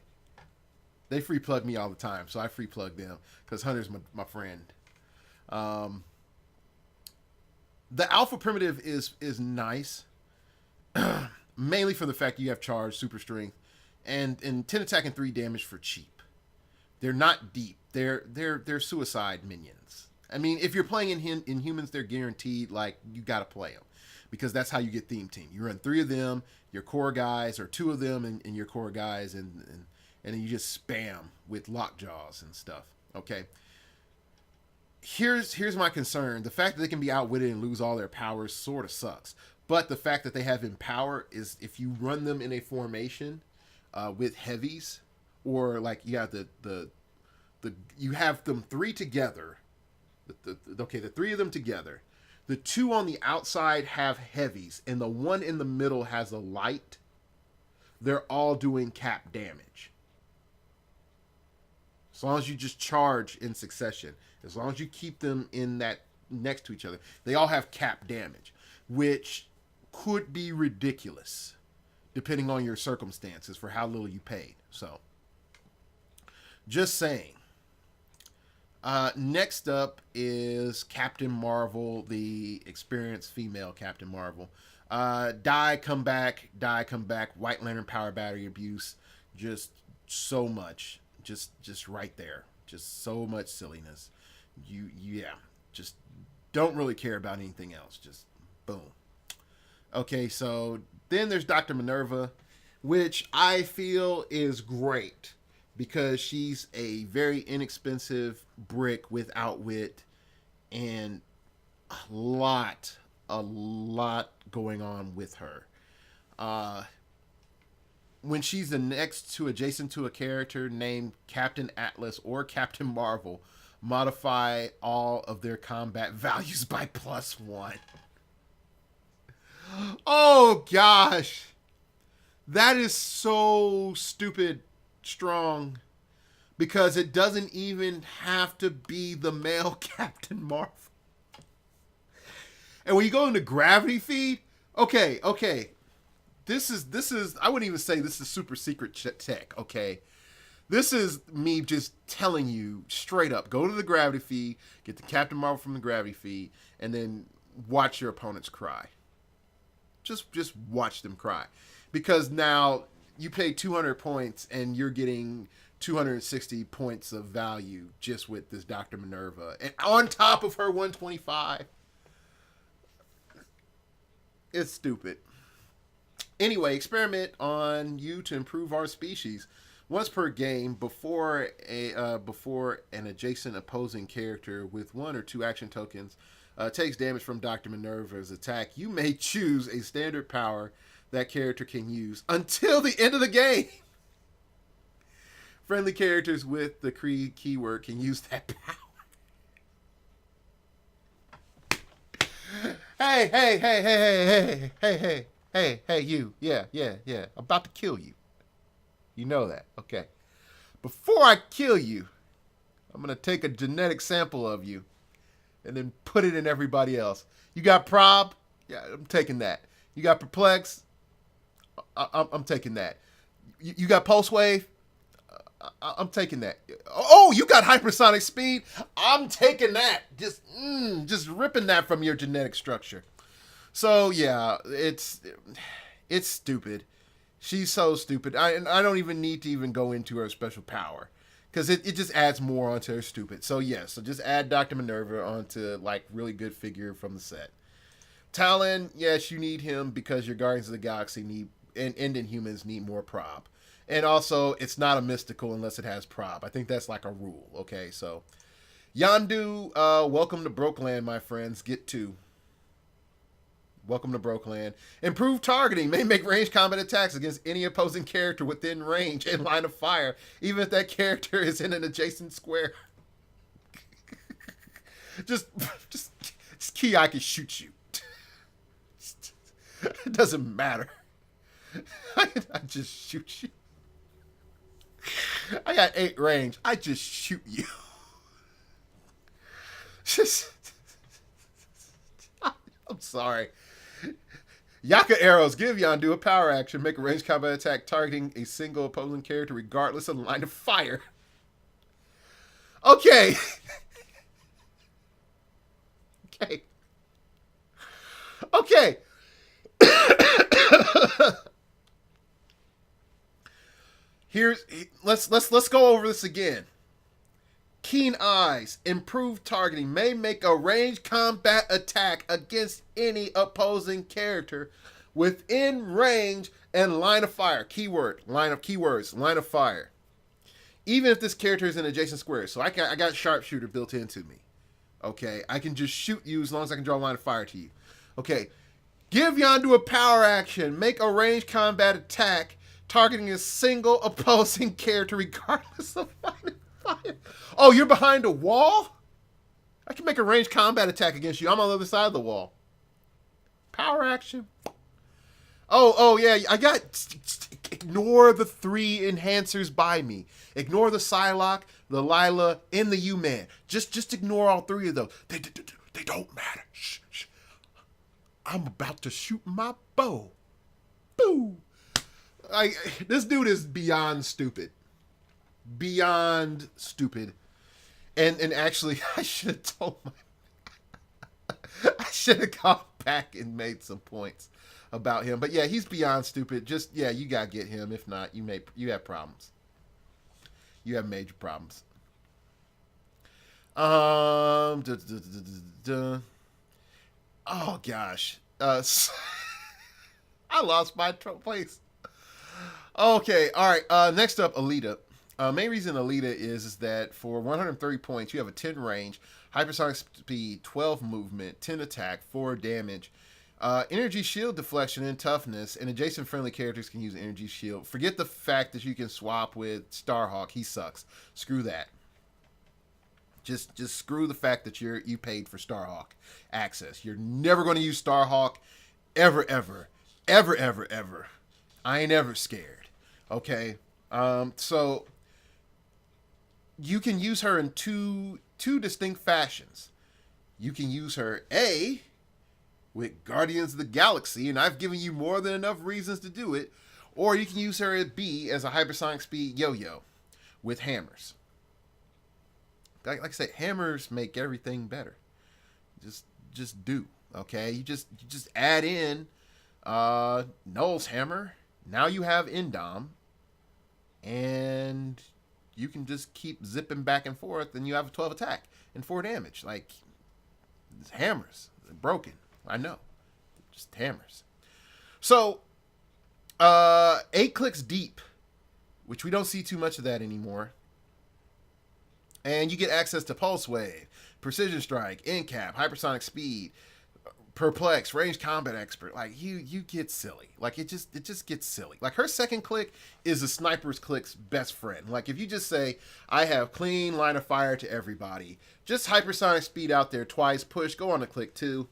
They free plug me all the time, so I free plug them because Hunter's my friend. The Alpha Primitive is nice, mainly for the fact you have charge, super strength, and 10 attack and 3 damage for cheap. They're not deep. They're suicide minions. I mean, if you're playing in humans, they're guaranteed. Like you got to play them because that's how you get theme team. You run three of them, your core guys, or two of them and your core guys, and then you just spam with lockjaws and stuff. Okay. Here's my concern. The fact that they can be outwitted and lose all their powers sort of sucks. But the fact that they have empower is if you run them in a formation with heavies, or like you have the you have them three together. The three of them together. The two on the outside have heavies, and the one in the middle has a light. They're all doing cap damage. As long as you just charge in succession, as long as you keep them in that next to each other, they all have cap damage, which could be ridiculous depending on your circumstances for how little you paid. So, just saying. Next up is Captain Marvel, the experienced female Captain Marvel. Die, come back. White Lantern power battery abuse. Just so much. Just right there. Just so much silliness. Just don't really care about anything else. Just boom. Okay, so then there's Dr. Minerva, which I feel is great because she's a very inexpensive brick without wit and a lot going on with her. When she's the next to adjacent to a character named Captain Atlas or Captain Marvel, modify all of their combat values by +1. Oh gosh. That is so stupid strong because it doesn't even have to be the male Captain Marvel. And when you go into gravity feed, okay. This is I wouldn't even say this is super secret tech, okay? This is me just telling you straight up. Go to the gravity feed, get the Captain Marvel from the gravity feed, and then watch your opponents cry. Just watch them cry. Because now you pay 200 points and you're getting 260 points of value just with this Dr. Minerva. And on top of her 125. It's stupid. Anyway, experiment on you to improve our species. Once per game, before an adjacent opposing character with one or two action tokens takes damage from Dr. Minerva's attack, you may choose a standard power that character can use until the end of the game. Friendly characters with the keyword can use that power. Hey, you. Yeah. I'm about to kill you. You know that. Okay. Before I kill you, I'm going to take a genetic sample of you and then put it in everybody else. You got prob? Yeah, I'm taking that. You got perplex? I'm taking that. You got pulse wave? I'm taking that. Oh, you got hypersonic speed? I'm taking that. Just ripping that from your genetic structure. So yeah, it's stupid. She's so stupid. I don't even need to even go into her special power because it just adds more onto her stupid. So yeah, so just add Dr. Minerva onto like really good figure from the set. Talon, yes, you need him because your Guardians of the Galaxy need and Inhumans need more prob. And also, it's not a mystical unless it has prob. I think that's like a rule. Okay, so Yondu, welcome to Brokeland, my friends. Get to. Welcome to Brokeland. Improved targeting may make ranged combat attacks against any opposing character within range and line of fire, even if that character is in an adjacent square. just key, I can shoot you. It doesn't matter. I just shoot you. I got 8 range. I just shoot you. I'm sorry. Yaka arrows give Yondu a power action. Make a ranged combat attack targeting a single opposing character regardless of the line of fire. Okay. Okay. Let's go over this again. Keen eyes, improved targeting, may make a ranged combat attack against any opposing character within range and line of fire. Keyword, line of keywords, line of fire. Even if this character is in adjacent squares. So I got sharpshooter built into me. Okay, I can just shoot you as long as I can draw a line of fire to you. Okay, give Yondu a power action. Make a ranged combat attack targeting a single opposing character regardless of line of fire. Oh, you're behind a wall? I can make a ranged combat attack against you. I'm on the other side of the wall. Power action. Oh yeah, I got... Ignore the 3 enhancers by me. Ignore the Psylocke, the Lila, and the U-Man. Just ignore all 3 of those. They don't matter. Shh. I'm about to shoot my bow. Boo! This dude is beyond stupid. Beyond stupid. And actually, I should have told I should have gone back and made some points about him. But yeah, he's beyond stupid. Just, yeah, you gotta get him. If not, you have problems. You have major problems. Oh gosh. I lost my place. Okay, all right. Next up, Alita. Main reason Alita is that for 130 points, you have a 10 range, hypersonic speed, 12 movement, 10 attack, 4 damage, energy shield deflection and toughness, and adjacent friendly characters can use energy shield. Forget the fact that you can swap with Starhawk. He sucks. Screw that. Just screw the fact that you paid for Starhawk access. You're never going to use Starhawk ever. I ain't ever scared. Okay. So you can use her in two distinct fashions. You can use her A with Guardians of the Galaxy, and I've given you more than enough reasons to do it, or you can use her at B as a hypersonic speed yo-yo with hammers. Like I said, hammers make everything better. Just do, okay? You just add in Null's hammer. Now you have Indom, and you can just keep zipping back and forth, and you have a 12 attack and 4 damage. Like, hammers. They're broken. I know. Just hammers. So, 8 clicks deep, which we don't see too much of that anymore. And you get access to Pulse Wave, Precision Strike, Incap, Hypersonic Speed, Perplex, Range Combat Expert. Like, you get silly. Like, it just gets silly. Like, her second click is a sniper's click's best friend. Like, if you just say, I have clean line of fire to everybody, just Hypersonic Speed out there twice, push, go on to click 2,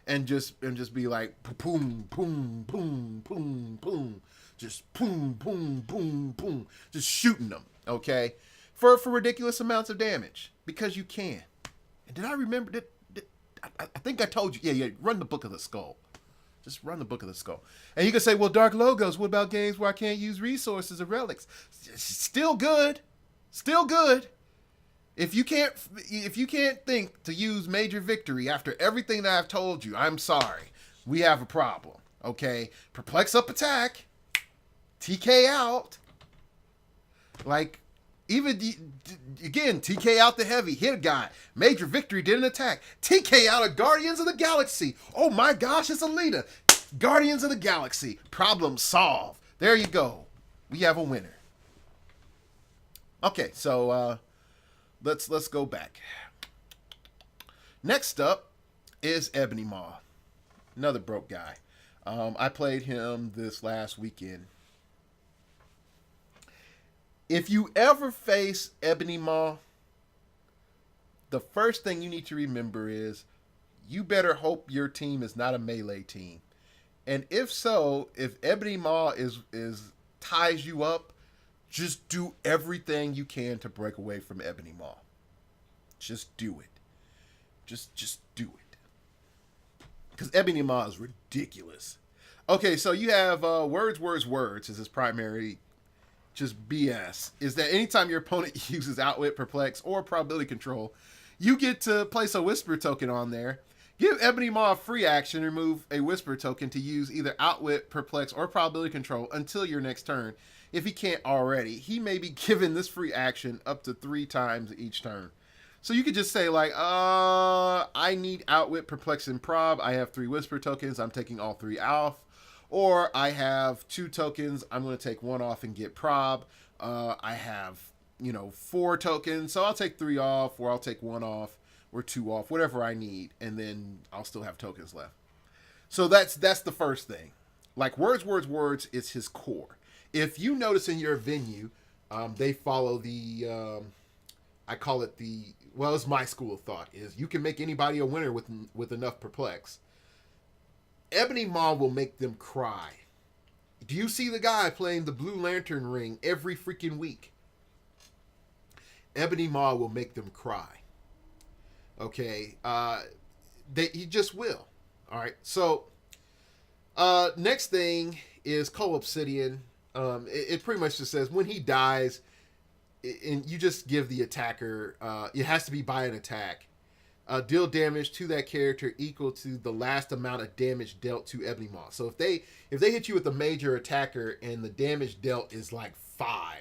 and just be like, boom, boom, boom, boom, boom. Just boom, boom, boom, boom. Just shooting them, okay? For ridiculous amounts of damage. Because you can. And did I remember that? I think I told you. Yeah, run the Book of the Skull. Just run the Book of the Skull. And you can say, well, Dark Logos, what about games where I can't use resources or relics? Still good. Still good. If you can't think to use Major Victory after everything that I've told you, I'm sorry. We have a problem. Okay? Perplex up attack. TK out. Like, even, again, TK out the heavy, hit a guy. Major Victory did an attack. TK out of Guardians of the Galaxy. Oh my gosh, it's Alita. Guardians of the Galaxy. Problem solved. There you go. We have a winner. Okay, so let's go back. Next up is Ebony Maw. Another broke guy. I played him this last weekend. If you ever face Ebony Maw, the first thing you need to remember is you better hope your team is not a melee team. And if so, if Ebony Maw ties you up, just do everything you can to break away from Ebony Maw. Just do it. Just do it. Because Ebony Maw is ridiculous. Okay, so you have words as his primary just BS, is that anytime your opponent uses Outwit, Perplex, or Probability Control, you get to place a Whisper token on there, Give Ebony Maw a free action, remove a Whisper token to use either Outwit, Perplex, or Probability Control until your next turn. If he can't already, he may be given this free action up to 3 times each turn. So you could just say like, I need Outwit, Perplex, and Prob. I have 3 Whisper tokens. I'm taking all 3 off. Or I have 2 tokens. I'm going to take 1 off and get Prob. I have, 4 tokens. So I'll take 3 off, or I'll take 1 off, or 2 off, whatever I need. And then I'll still have tokens left. So that's the first thing. Like words is his core. If you notice in your venue, they follow the, I call it it's my school of thought, is you can make anybody a winner with enough Perplex. Ebony Maw will make them cry. Do you see the guy playing the Blue Lantern ring every freaking week? Ebony Maw will make them cry. Okay, he just will. All right, so next thing is Cull Obsidian. It pretty much just says when he dies, and you just give the attacker, it has to be by an attack, deal damage to that character equal to the last amount of damage dealt to Ebony Maw. So if they hit you with a major attacker and the damage dealt is like 5,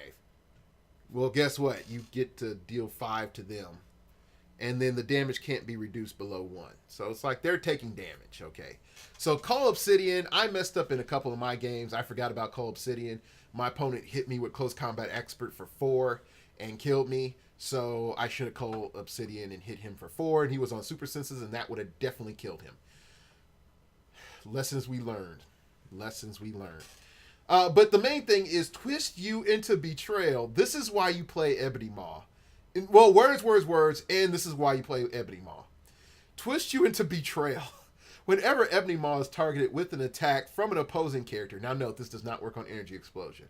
well, guess what? You get to deal 5 to them. And then the damage can't be reduced below 1. So it's like they're taking damage, okay? So Cull Obsidian, I messed up in a couple of my games. I forgot about Cull Obsidian. My opponent hit me with Close Combat Expert for 4 and killed me. So I should have Cull Obsidian and hit him for 4. And he was on Super Senses, and that would have definitely killed him. Lessons we learned. But the main thing is twist you into betrayal. This is why you play Ebony Maw. Well, words, and this is why you play Ebony Maw. Twist you into betrayal. Whenever Ebony Maw is targeted with an attack from an opposing character. Now note, this does not work on Energy Explosion.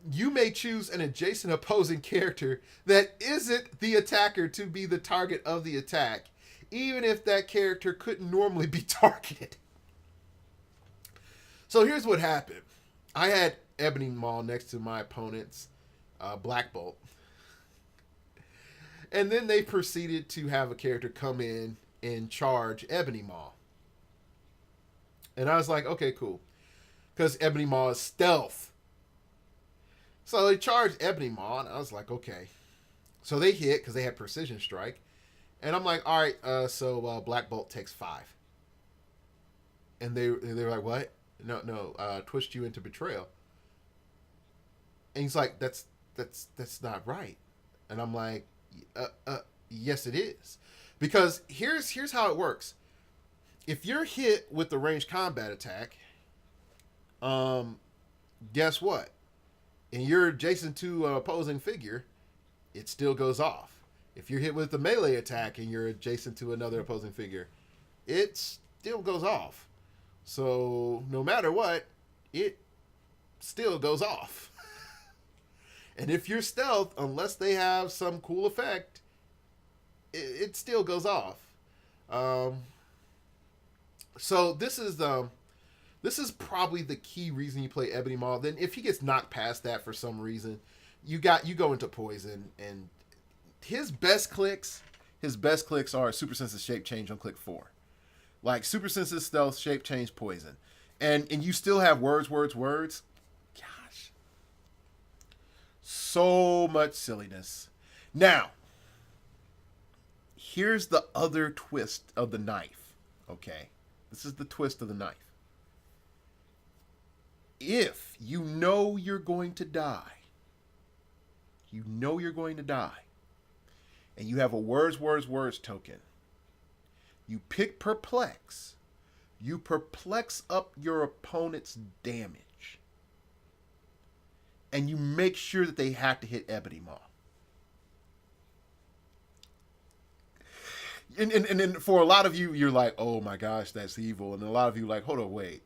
You may choose an adjacent opposing character that isn't the attacker to be the target of the attack, even if that character couldn't normally be targeted. So here's what happened. I had Ebony Maw next to my opponent's Black Bolt. And then they proceeded to have a character come in and charge Ebony Maw. And I was like, okay, cool. Because Ebony Maw is stealth. So they charged Ebony Maw, and I was like, okay. So they hit, because they had Precision Strike. And I'm like, all right, so Black Bolt takes 5. And they were like, what? No, twist you into betrayal. And he's like, that's not right. And I'm like, yes, it is. Because here's how it works. If you're hit with the ranged combat attack, guess what? And you're adjacent to an opposing figure, it still goes off. If you're hit with the melee attack and you're adjacent to another opposing figure, it still goes off. So no matter what, it still goes off. And if you're stealth, unless they have some cool effect, it still goes off. So this is probably the key reason you play Ebony Maw. Then if he gets knocked past that for some reason, you go into poison, and his best clicks are Super Senses Shape Change on click 4. Like Super Senses Stealth, Shape Change, Poison. And you still have words. Gosh. So much silliness. Now, here's the other twist of the knife. Okay? This is the twist of the knife. If you know you're going to die, and you have a words token, you pick Perplex. You perplex up your opponent's damage. And you make sure that they have to hit Ebony Maw. And for a lot of you, you're like, oh my gosh, that's evil. And a lot of you like, hold on, wait.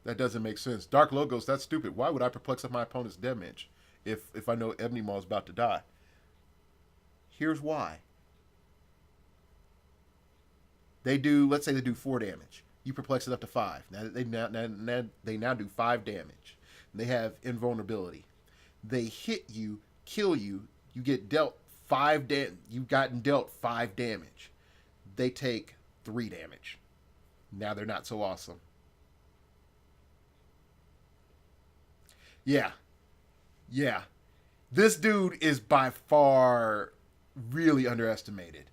That doesn't make sense. Dark Logos, that's stupid. Why would I perplex up my opponent's damage if I know Ebony Maw is about to die? Here's why. Let's say they do 4 damage. You perplex it up to 5. They now do 5 damage. They have invulnerability. They hit you, kill you. You get dealt 5 damage. You've gotten dealt 5 damage. They take 3 damage. Now they're not so awesome. Yeah. Yeah. This dude is by far really underestimated.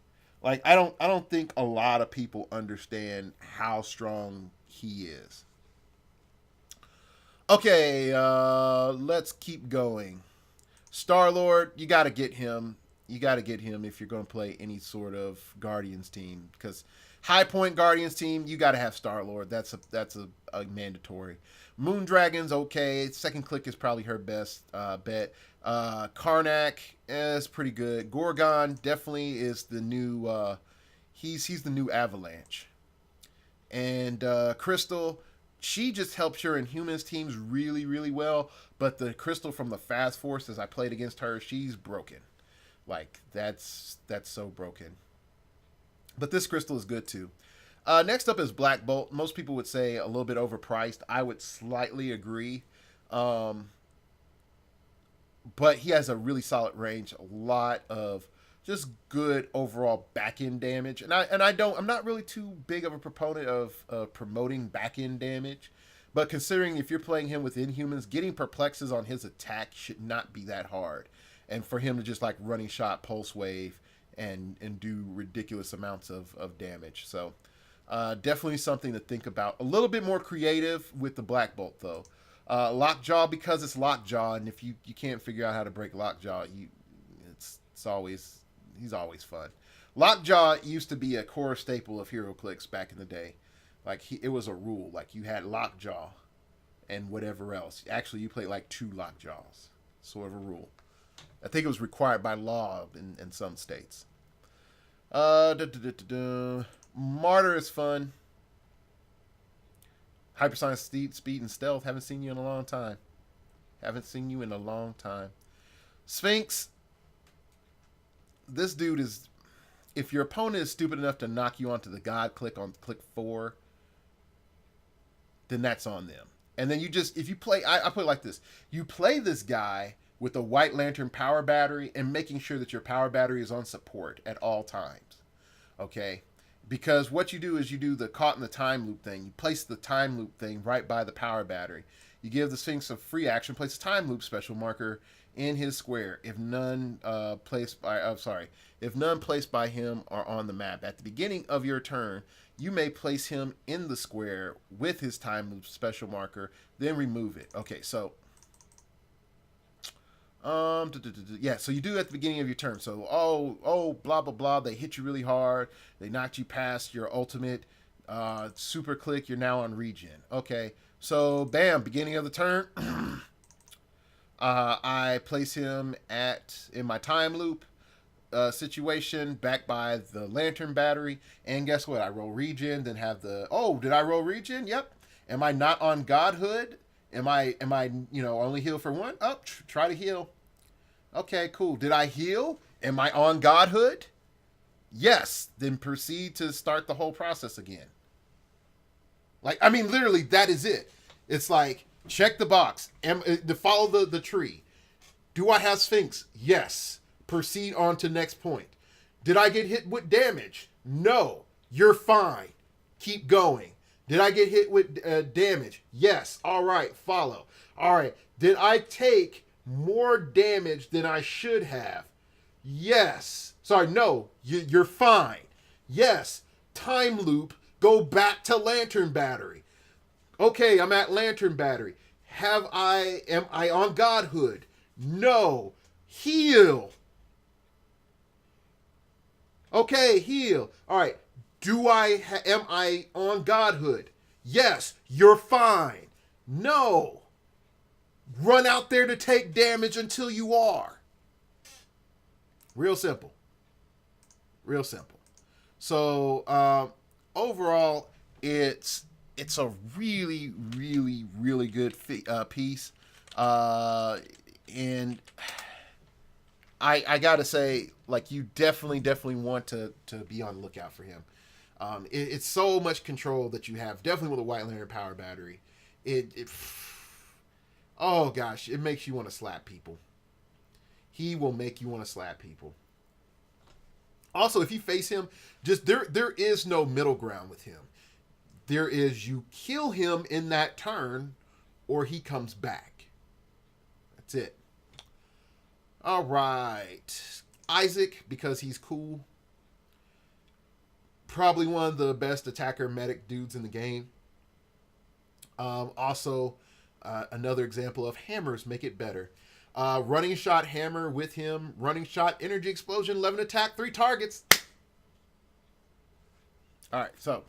Like I don't think a lot of people understand how strong he is. Okay, let's keep going. Star Lord, you got to get him. You got to get him if you're going to play any sort of Guardians team, because high point Guardians team, you got to have Star Lord. That's a mandatory. Moondragon's okay. Second click is probably her best bet. Karnak is pretty good. Gorgon definitely is the new. He's the new Avalanche. And Crystal, she just helps your Inhumans teams really, really well. But the Crystal from the Fast Force, as I played against her, she's broken. Like, that's so broken. But this Crystal is good too. Next up is Black Bolt. Most people would say a little bit overpriced. I would slightly agree. But he has a really solid range. A lot of just good overall back end damage. I'm not really too big of a proponent of promoting back end damage. But considering if you're playing him with Inhumans, getting perplexes on his attack should not be that hard. And for him to just like running shot, pulse wave, and do ridiculous amounts of damage. So definitely something to think about. A little bit more creative with the Black Bolt though. Lockjaw, because it's Lockjaw, and if you can't figure out how to break Lockjaw, he's always fun. Lockjaw used to be a core staple of heroclix back in the day. Like it was a rule. Like you had Lockjaw and whatever else. Actually, you played like 2 Lockjaws, sort of a rule. I think it was required by law in some states. Martyr is fun. Hypersonic speed and stealth. Haven't seen you in a long time. Sphinx. This dude is. If your opponent is stupid enough to knock you onto the God click on click 4, then that's on them. And then if you play, I put it like this: you play this guy with a White Lantern power battery and making sure that your power battery is on support at all times. Okay? Because what you do is you do the caught in the time loop thing. You place the time loop thing right by the power battery. You give the Sphinx a free action, place a time loop special marker in his square if none placed by him are on the map. At the beginning of your turn, you may place him in the square with his time loop special marker, then remove it. Okay, so yeah, so you do it at the beginning of your turn. So blah blah blah, they hit you really hard, they knocked you past your ultimate super click, you're now on regen. Okay, so bam, beginning of the turn. I place him in my time loop situation, back by the lantern battery, and guess what? I roll regen, then have did I roll regen? Yep. Am I not on Godhood? Am I only heal for 1? Try to heal. Okay, cool. Did I heal? Am I on Godhood? Yes. Then proceed to start the whole process again. Literally, that is it. It's like, check the box. To follow the tree. Do I have Sphinx? Yes. Proceed on to next point. Did I get hit with damage? No. You're fine. Keep going. Did I get hit with damage? Yes. All right. Follow. All right. Did I take more damage than I should have? Yes. Sorry. No. You're fine. Yes. Time loop. Go back to lantern battery. Okay. I'm at lantern battery. Am I on Godhood? No. Heal. Okay, heal. All right. Am I on Godhood? Yes, you're fine. No. Run out there to take damage until you are. Real simple. So, overall, it's a really, really, really good piece. And I gotta say, like, you definitely want to be on the lookout for him. It's so much control that you have, definitely with a White Lantern power battery. Oh gosh, it makes you want to slap people. He will make you want to slap people. Also, if you face him, just there is no middle ground with him. There is you kill him in that turn, or he comes back. That's it. All right, Isaac, because he's cool. Probably one of the best attacker medic dudes in the game. Also, another example of hammers make it better. Running shot hammer with him. Running shot energy explosion. 11 attack. 3 targets. All right. So,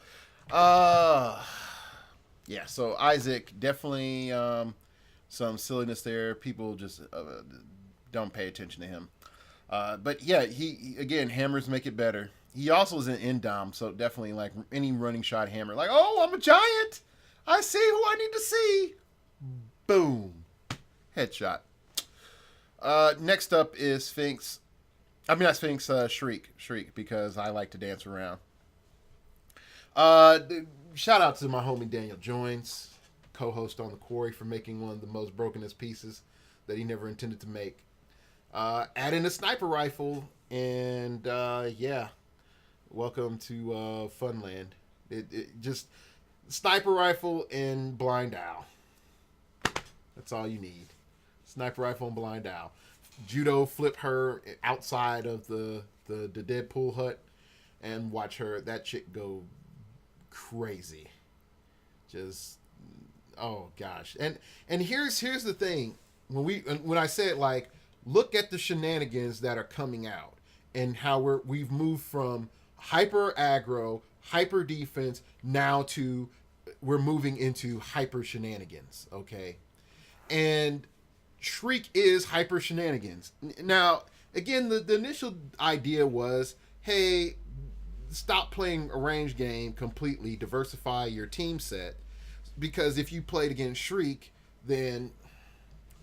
yeah. So Isaac, definitely some silliness there. People just don't pay attention to him. But yeah, he again, hammers make it better. He also is an indom, so definitely like any running shot hammer. Like, oh, I'm a giant. I see who I need to see. Boom. Headshot. Next up is Sphinx. I mean, not Sphinx, Shriek. Shriek, because I like to dance around. Shout out to my homie Daniel Joins, co-host on The Quarry, for making one of the most brokenest pieces that he never intended to make. Add in a sniper rifle, and yeah, welcome to Funland. It just sniper rifle and blind owl. That's all you need. Sniper rifle and blind owl. Judo flip her outside of the Deadpool hut and watch that chick go crazy. Just oh gosh. And here's the thing. When I said like look at the shenanigans that are coming out and how we've moved from hyper aggro, hyper defense now to we're moving into hyper shenanigans, okay? And Shriek is hyper shenanigans. Now, again, the initial idea was, hey, stop playing a range game completely, diversify your team set, because if you played against Shriek, then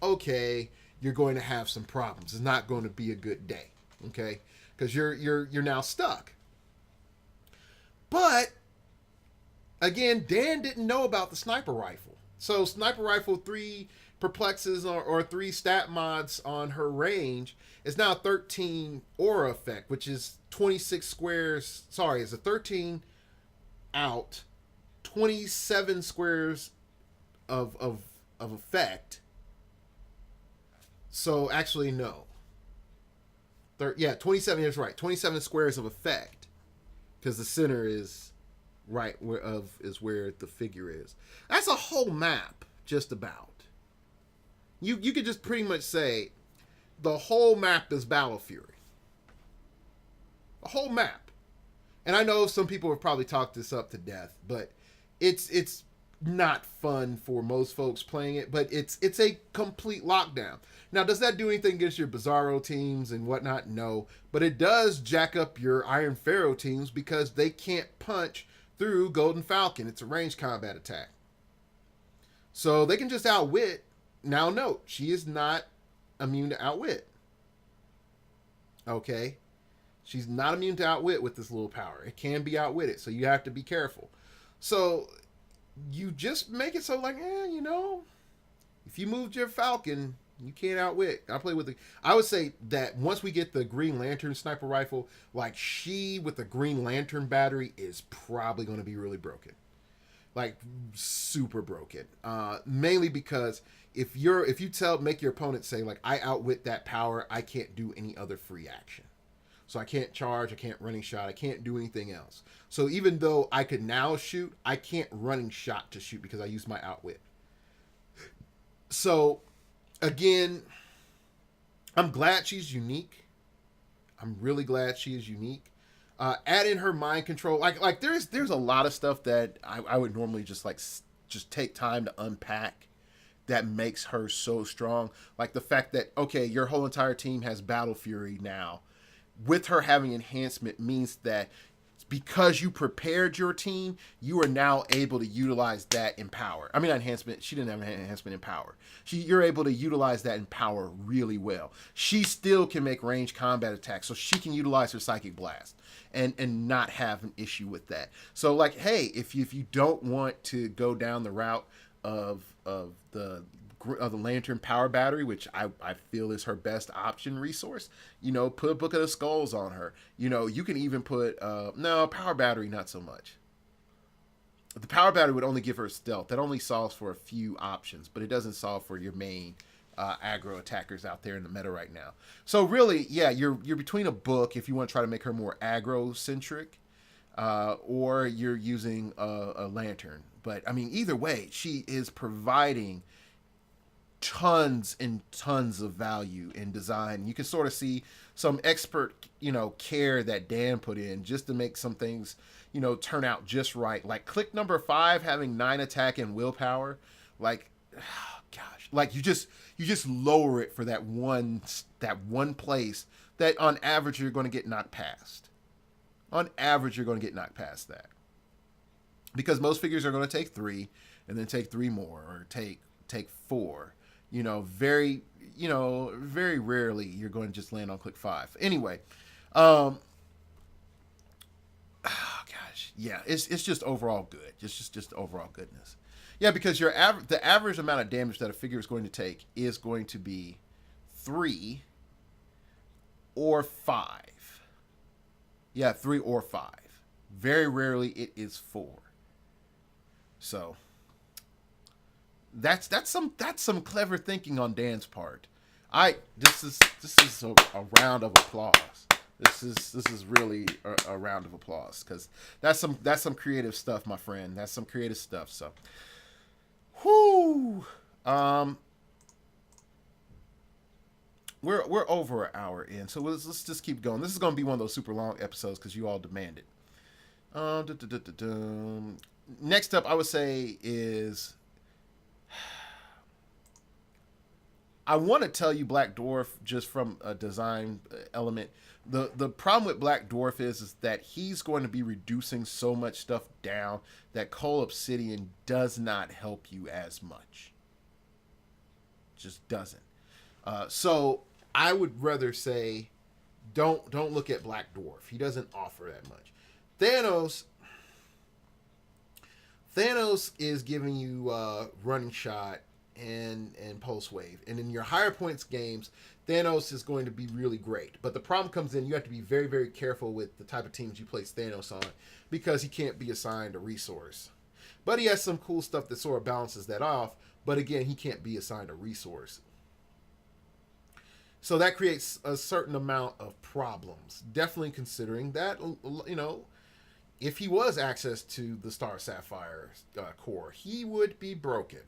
okay, you're going to have some problems. It's not going to be a good day, okay? Because you're now stuck. But again, Dan didn't know about the sniper rifle. So sniper rifle 3 perplexes or 3 stat mods on her range is now 13 aura effect, which is 26 squares. Sorry, it's a 13 out, 27 squares of effect. So actually no. 27 is right. 27 squares of effect, because the center is right is where the figure is. That's a whole map, just about. You could just pretty much say the whole map is Battle Fury. The whole map. And I know some people have probably talked this up to death, but it's not fun for most folks playing it, but it's a complete lockdown. Now, does that do anything against your Bizarro teams and whatnot? No. But it does jack up your Iron Pharaoh teams because they can't punch through Golden Falcon. It's a ranged combat attack. So they can just outwit. Now note, she is not immune to outwit. Okay? She's not immune to outwit with this little power. It can be outwitted, so you have to be careful. So you just make it so like, if you moved your Falcon, you can't outwit. I would say that once we get the Green Lantern sniper rifle, like she with the Green Lantern battery is probably going to be really broken. Like super broken. Mainly because if you make your opponent say like, I outwit that power, I can't do any other free action. So I can't charge, I can't running shot, I can't do anything else. So even though I could now shoot, I can't running shot to shoot because I use my outwit. So again, I'm glad she's unique. I'm really glad she is unique. Add in her mind control. Like there's a lot of stuff that I would normally just take time to unpack that makes her so strong. Like the fact that, okay, your whole entire team has Battle Fury now. With her having enhancement means that because you prepared your team, you are now able to utilize that in power. I mean, not enhancement. She didn't have an enhancement in power. You're able to utilize that in power really well. She still can make ranged combat attacks, so she can utilize her Psychic Blast and not have an issue with that. So, like, hey, if you don't want to go down the route of the the Lantern Power Battery, which I feel is her best option resource. Put a Book of the Skulls on her. You can even put no Power Battery, not so much. The Power Battery would only give her stealth. That only solves for a few options, but it doesn't solve for your main aggro attackers out there in the meta right now. So really, yeah, you're between a book if you want to try to make her more aggro centric, or you're using a lantern. But I mean, either way, she is providing tons and tons of value in design. You can sort of see some expert, care that Dan put in just to make some things, turn out just right. Like click number 5 having 9 attack and willpower. Like, oh gosh, like you just lower it for that one place that on average you're going to get knocked past. On average, you're going to get knocked past that. Because most figures are going to take 3 and then take 3 more or take 4. Very rarely you're going to just land on click 5. Anyway, oh gosh, yeah, it's just overall good. Just overall goodness. Yeah, because the average amount of damage that a figure is going to take is going to be 3 or 5. Yeah, 3 or 5. Very rarely it is 4. So that's some clever thinking on Dan's part. This is a round of applause. This is really a round of applause because that's some creative stuff, my friend. That's some creative stuff. So, whoo. We're over an hour in, so let's just keep going. This is going to be one of those super long episodes because you all demand it. Next up, I would say is I want to tell you Black Dwarf just from a design element. The problem with Black Dwarf is that he's going to be reducing so much stuff down that Coal Obsidian does not help you as much. Just doesn't. So I would rather say don't look at Black Dwarf. He doesn't offer that much. Thanos is giving you running shot and pulse wave. And in your higher points games, Thanos is going to be really great. But the problem comes in, you have to be very, very careful with the type of teams you place Thanos on because he can't be assigned a resource. But he has some cool stuff that sort of balances that off. But again, he can't be assigned a resource. So that creates a certain amount of problems. Definitely considering that, if he was access to the Star Sapphire core, he would be broken.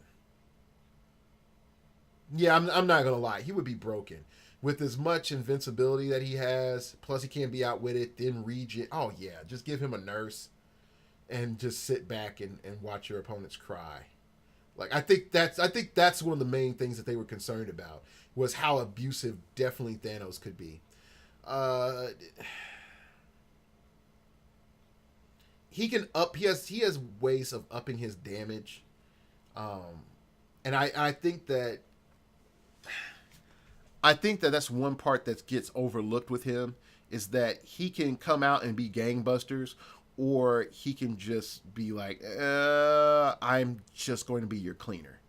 Yeah, I'm not going to lie. He would be broken. With as much invincibility that he has, plus he can't be outwitted, then regen. Oh, yeah, just give him a nurse and just sit back and watch your opponents cry. Like, I think that's one of the main things that they were concerned about was how abusive definitely Thanos could be. He has ways of upping his damage. And I think that that's one part that gets overlooked with him is that he can come out and be gangbusters, or he can just be like, I'm just going to be your cleaner.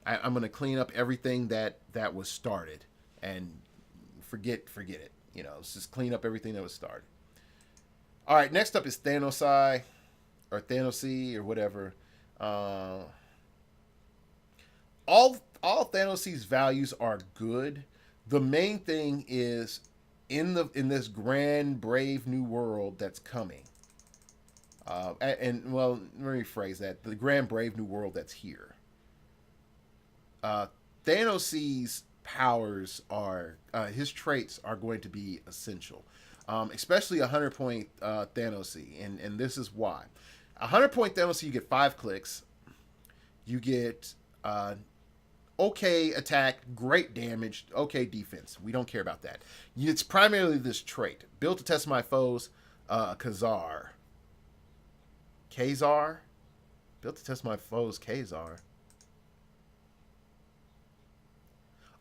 I'm going to clean up everything that was started and forget it. Let's just clean up everything that was started. All right, next up is Thanosai or Thanosy or whatever. All Thanos's values are good. The main thing is in this grand brave new world that's coming. Let me rephrase that. The grand brave new world that's here. Thanos's powers are his traits are going to be essential, especially 100-point Thanosy, and this is why. 100-point Thanosy, you get 5 clicks, you get okay attack, great damage, okay defense. We don't care about that. It's primarily this trait. Built to test my foes, Kazar. Built to test my foes, Kazar.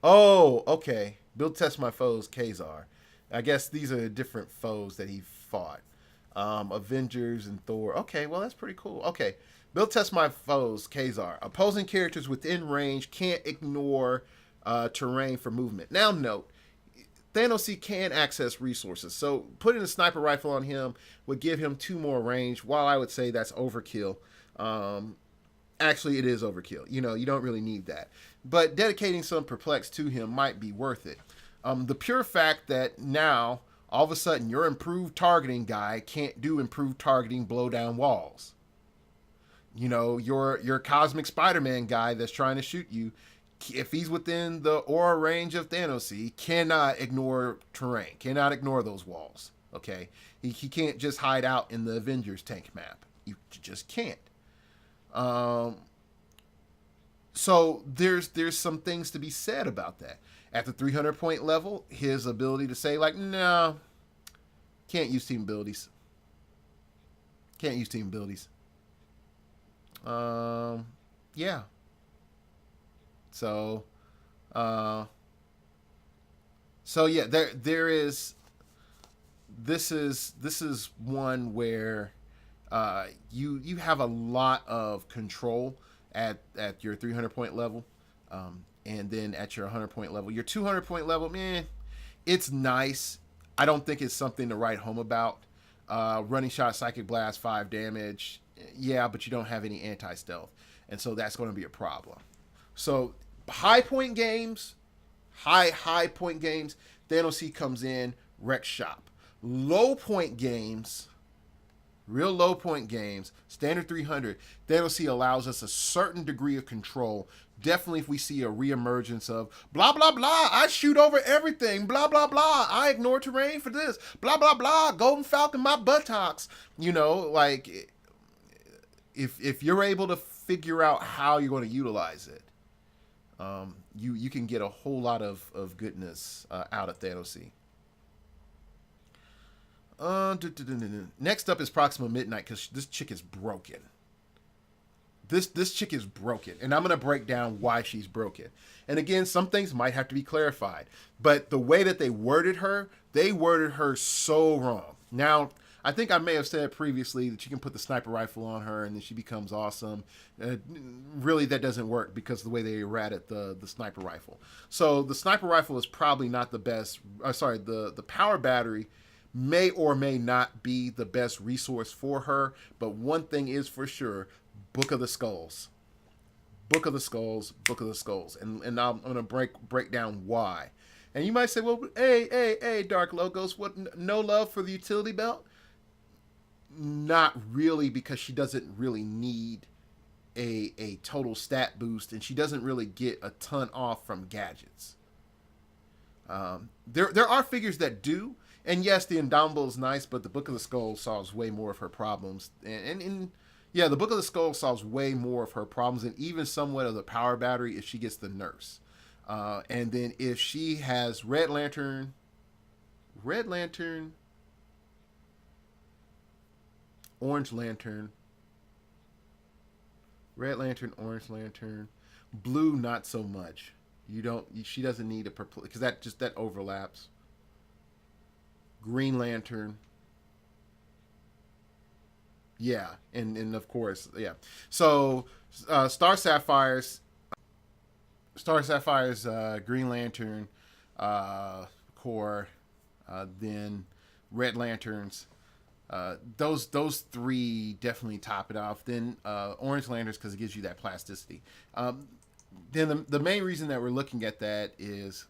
Oh, okay. Build test my foes, Kazar. I guess these are different foes that he fought. Avengers and Thor. Okay, well, that's pretty cool. Okay. Build test my foes, Kazar. Opposing characters within range can't ignore terrain for movement. Now note, Thanos can access resources, so putting a sniper rifle on him would give him 2 more range. While I would say that's overkill, actually it is overkill. You don't really need that, but dedicating some perplex to him might be worth it. The pure fact that now all of a sudden your improved targeting guy can't do improved targeting, blow down walls. Your cosmic Spider-Man guy that's trying to shoot you, if he's within the aura range of Thanos, he cannot ignore terrain, cannot ignore those walls. Okay, he can't just hide out in the Avengers tank map. You just can't. So there's some things to be said about that. At the 300 point level, his ability to say like, no, can't use team abilities. Can't use team abilities. Yeah. So yeah, there is. This is one where you have a lot of control at your 300 point level, and then at your 100 point level, your 200 point level, man, it's nice. I don't think it's something to write home about. Running shot, psychic blast, 5 damage. Yeah, but you don't have any anti-stealth, and so that's going to be a problem. So high point games, high point games, Thanos comes in, wrecks shop. Low point games, real low point games, standard 300, Thanos allows us a certain degree of control. Definitely if we see a reemergence of blah, blah, blah, I shoot over everything, blah, blah, blah, I ignore terrain for this, blah, blah, blah, Golden Falcon my buttocks. Like, if you're able to figure out how you're going to utilize it, you can get a whole lot of goodness out of Thanos. Next up is Proxima Midnight, because this chick is broken. This chick is broken, and I'm going to break down why she's broken. And again, some things might have to be clarified, but the way that they worded her so wrong. Now, I think I may have said previously that you can put the sniper rifle on her and then she becomes awesome. Really, that doesn't work because of the way they errated the sniper rifle. So the sniper rifle is probably not the best. The power battery may or may not be the best resource for her. But one thing is for sure, Book of the Skulls. Book of the Skulls, Book of the Skulls. And I'm going to break down why. And you might say, well, hey, Dark Logos, what? No love for the utility belt? Not really, because she doesn't really need a total stat boost, and she doesn't really get a ton off from gadgets. There are figures that do, and yes, the Indomitable is nice, but the Book of the Skull solves way more of her problems. And yeah, the Book of the Skull solves way more of her problems, and even somewhat of the power battery if she gets the nurse. And then if she has Red Lantern, Orange Lantern, Red Lantern, Orange Lantern, Blue not so much. She doesn't need a purple, because that overlaps. Green Lantern. Yeah, and of course, yeah. So Star Sapphire's Green Lantern core, then Red Lanterns. Those 3 definitely top it off. Then Orange Lanterns, because it gives you that plasticity. Then the main reason that we're looking at that is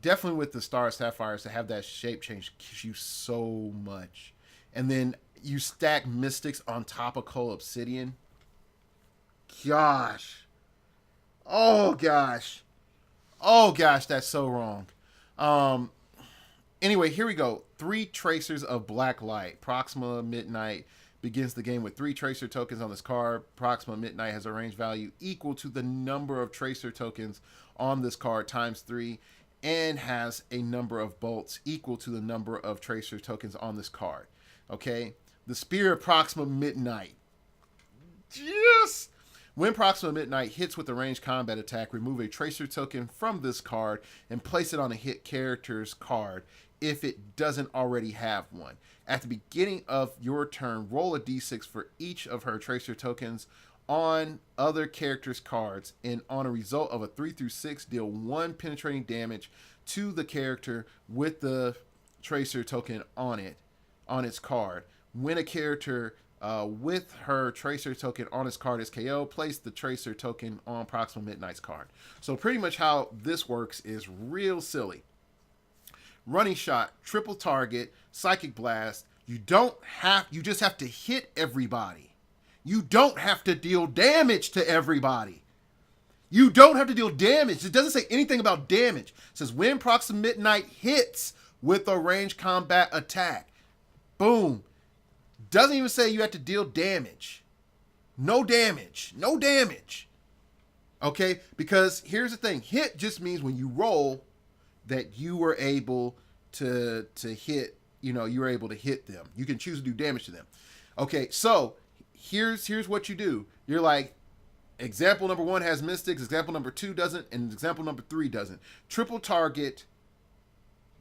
definitely with the Star Sapphires, to have that shape change gives you so much. And then you stack Mystics on top of Coal Obsidian. Gosh. Oh gosh, that's so wrong. Anyway, here we go. 3 Tracers of Black Light. Proxima Midnight begins the game with 3 Tracer tokens on this card. Proxima Midnight has a range value equal to the number of Tracer tokens on this card times 3, and has a number of bolts equal to the number of Tracer tokens on this card. Okay? The Spear of Proxima Midnight. Yes! When Proxima Midnight hits with a ranged combat attack, remove a Tracer token from this card and place it on a hit character's card. if it doesn't already have one. At the beginning of your turn, roll a d6 for each of her tracer tokens on other characters' cards, and on a result of a 3 through 6, deal 1 penetrating damage to the character with the tracer token on its card. When a character with her tracer token on his card is KO, place the tracer token on Proxima Midnight's card. So pretty much how this works is real silly. Running shot, triple target, psychic blast. You just have to hit everybody. You don't have to deal damage to everybody. You don't have to deal damage. It doesn't say anything about damage. It says when Proxima Midnight hits with a ranged combat attack. Boom. Doesn't even say you have to deal damage. No damage. No damage. Okay? Because here's the thing. Hit just means when you roll that you were able to hit, you were able to hit them. You can choose to do damage to them. Okay, so here's what you do. You're like, example number 1 has mystics, example number 2 doesn't, and example number 3 doesn't. Triple target,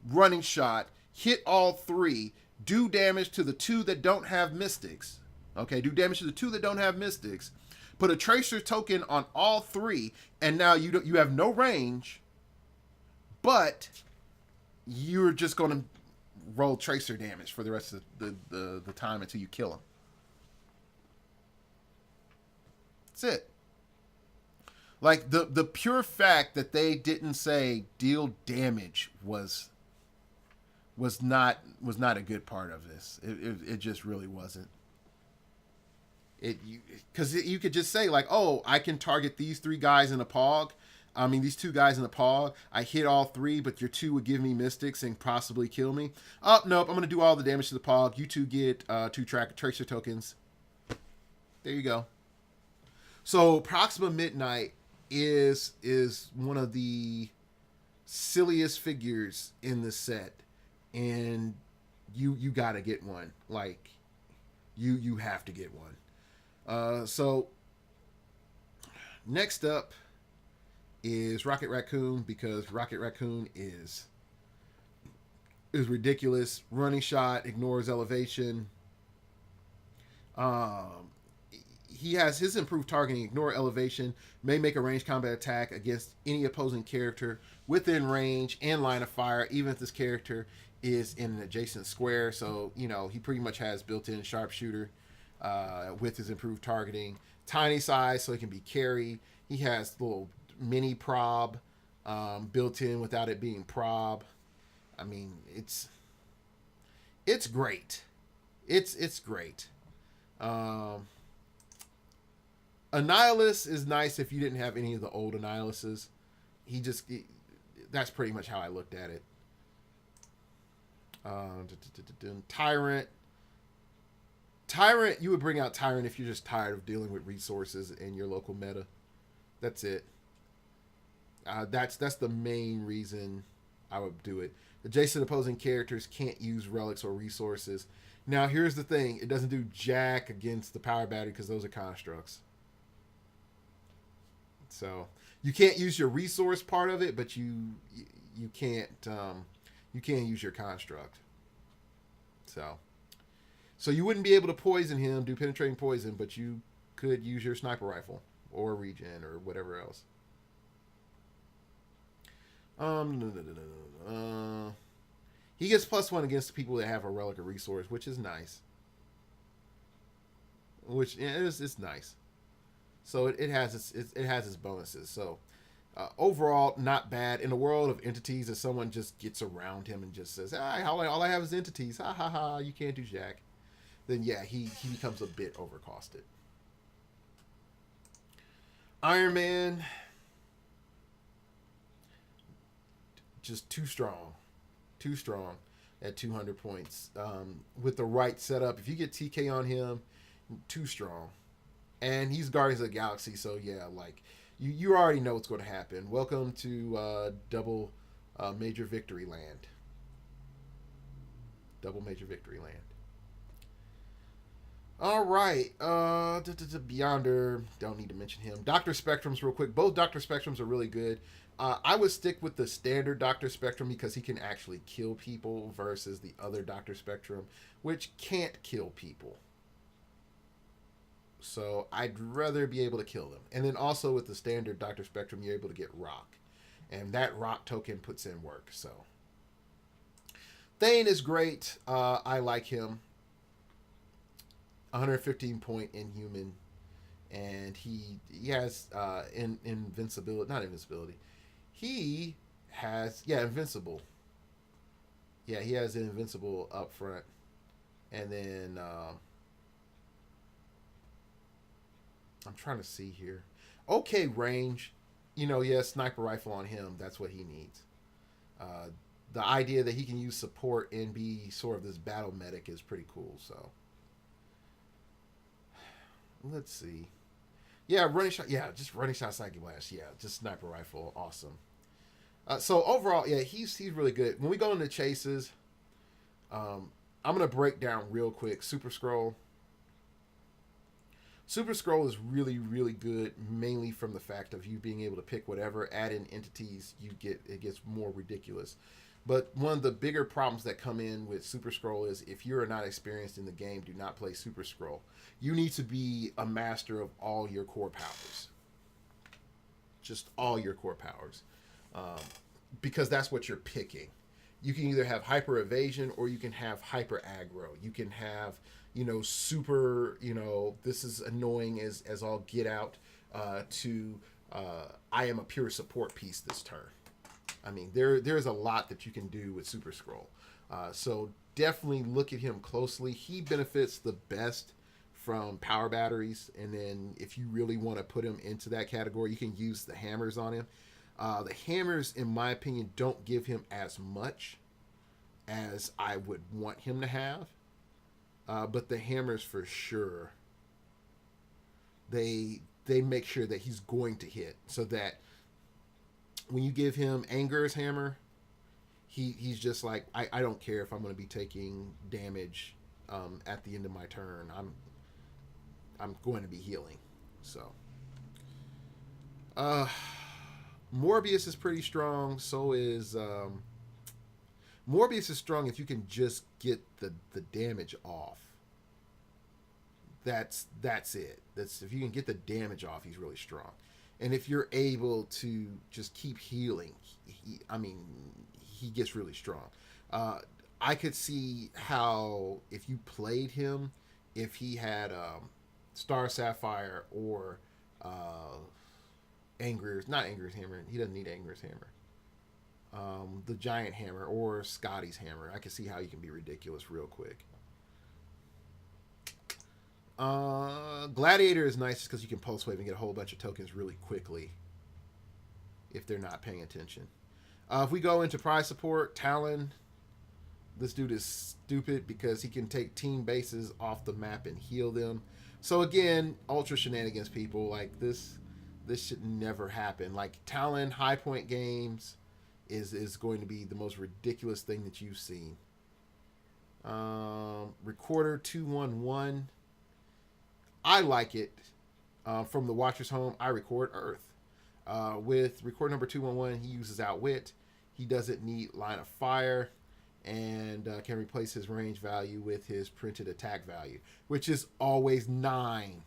running shot, hit all 3, do damage to the 2 that don't have mystics. Okay, do damage to the 2 that don't have mystics. Put a tracer token on all 3, and now you have no range, but you're just going to roll tracer damage for the rest of the time until you kill him. That's it. Like the pure fact that they didn't say deal damage was not a good part of this. It just really wasn't. Because you could just say like, oh, I can target these 3 guys in a pog. I mean, these 2 guys in the pog. I hit all 3, but your 2 would give me mystics and possibly kill me. Oh, nope. I'm going to do all the damage to the pog. You 2 get 2 tracer tokens. There you go. So Proxima Midnight is one of the silliest figures in this set, and you got to get one. Like you have to get one. So next up is Rocket Raccoon, because Rocket Raccoon is ridiculous. Running shot, ignores elevation. He has his improved targeting, ignore elevation, may make a ranged combat attack against any opposing character within range and line of fire, even if this character is in an adjacent square. So, he pretty much has built-in sharpshooter with his improved targeting. Tiny size, so he can be carried. He has little mini prob built in without it being prob. I mean, it's great. It's great. Annihilus is nice if you didn't have any of the old Annihilus. That's pretty much how I looked at it. Tyrant, you would bring out Tyrant if you're just tired of dealing with resources in your local meta. That's it. That's the main reason I would do it. Adjacent opposing characters can't use relics or resources. Now, here's the thing. It doesn't do jack against the power battery because those are constructs. So you can't use your resource part of it, but you can't use your construct. So you wouldn't be able to poison him, do penetrating poison, but you could use your sniper rifle or regen or whatever else. He gets +1 against people that have a relic or resource, which is nice. It's nice. So it has its bonuses. So overall, not bad. In the world of entities, if someone just gets around him and just says, all I have is entities, ha ha ha, you can't do jack, then yeah, he becomes a bit overcosted. Iron Man, just too strong at 200 points. With the right setup, if you get TK on him, too strong. And he's Guardians of the Galaxy, so yeah, like you already know what's going to happen. Welcome to double major victory land. Double major victory land. All right. Beyonder, don't need to mention him. Dr. Spectrums, real quick. Both Dr. Spectrums are really good. I would stick with the standard Dr. Spectrum because he can actually kill people versus the other Dr. Spectrum, which can't kill people. So I'd rather be able to kill them. And then also with the standard Dr. Spectrum, you're able to get rock. And that rock token puts in work. So Thane is great. I like him. 115 point inhuman, and he has invincibility. Not invincibility. He has invincible. Yeah, he has invincible up front, and then I'm trying to see here. Okay, range. Sniper rifle on him. That's what he needs. The idea that he can use support and be sort of this battle medic is pretty cool. So let's see. Yeah, running shot. Yeah, just running shot, psychic blast. Yeah, just sniper rifle. Awesome. So overall, yeah, he's really good. When we go into chases, I'm gonna break down real quick. Super Scroll. Super Scroll is really, really good, mainly from the fact of you being able to pick whatever add in entities you get. It gets more ridiculous. But one of the bigger problems that come in with Super Scroll is if you're not experienced in the game, do not play Super Scroll. You need to be a master of all your core powers. Just all your core powers. Because that's what you're picking. You can either have hyper evasion or you can have hyper aggro. You can have, super, this is annoying as all get out to I am a pure support piece this turn. I mean, there's a lot that you can do with Super Scroll. So definitely look at him closely. He benefits the best from power batteries. And then if you really want to put him into that category, you can use the hammers on him. The hammers, in my opinion, don't give him as much as I would want him to have. But the hammers, for sure, they make sure that he's going to hit. So that when you give him Anger's hammer, he's just like, I don't care if I'm going to be taking damage at the end of my turn. I'm going to be healing. So Morbius is pretty strong. So is Morbius is strong if you can just get the damage off. That's it. That's if you can get the damage off, he's really strong. And if you're able to just keep healing, he gets really strong. I could see how if you played him, if he had Star Sapphire or not Anger's hammer. He doesn't need Anger's hammer. The giant hammer or Scotty's hammer. I can see how you can be ridiculous real quick. Gladiator is nice because you can pulse wave and get a whole bunch of tokens really quickly if they're not paying attention. If we go into prize support, Talon, this dude is stupid because he can take team bases off the map and heal them. So again, ultra shenanigans, people. Like this should never happen. Like Talon high point games is going to be the most ridiculous thing that you've seen. Recorder 211. I like it. From the Watcher's Home, I record Earth. With record number 211, he uses Outwit. He doesn't need line of fire and can replace his range value with his printed attack value, which is always 9.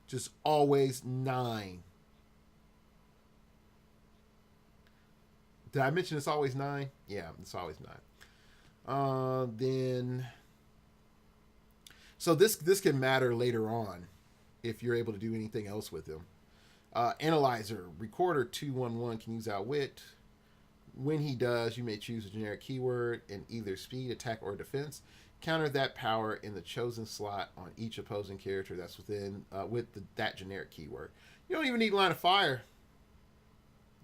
Just always 9. Did I mention it's always 9? Yeah, it's always 9. Then... So this can matter later on if you're able to do anything else with him. Analyzer, Recorder 211 can use Outwit. When he does, you may choose a generic keyword in either speed, attack, or defense. Counter that power in the chosen slot on each opposing character that's within that generic keyword. You don't even need line of fire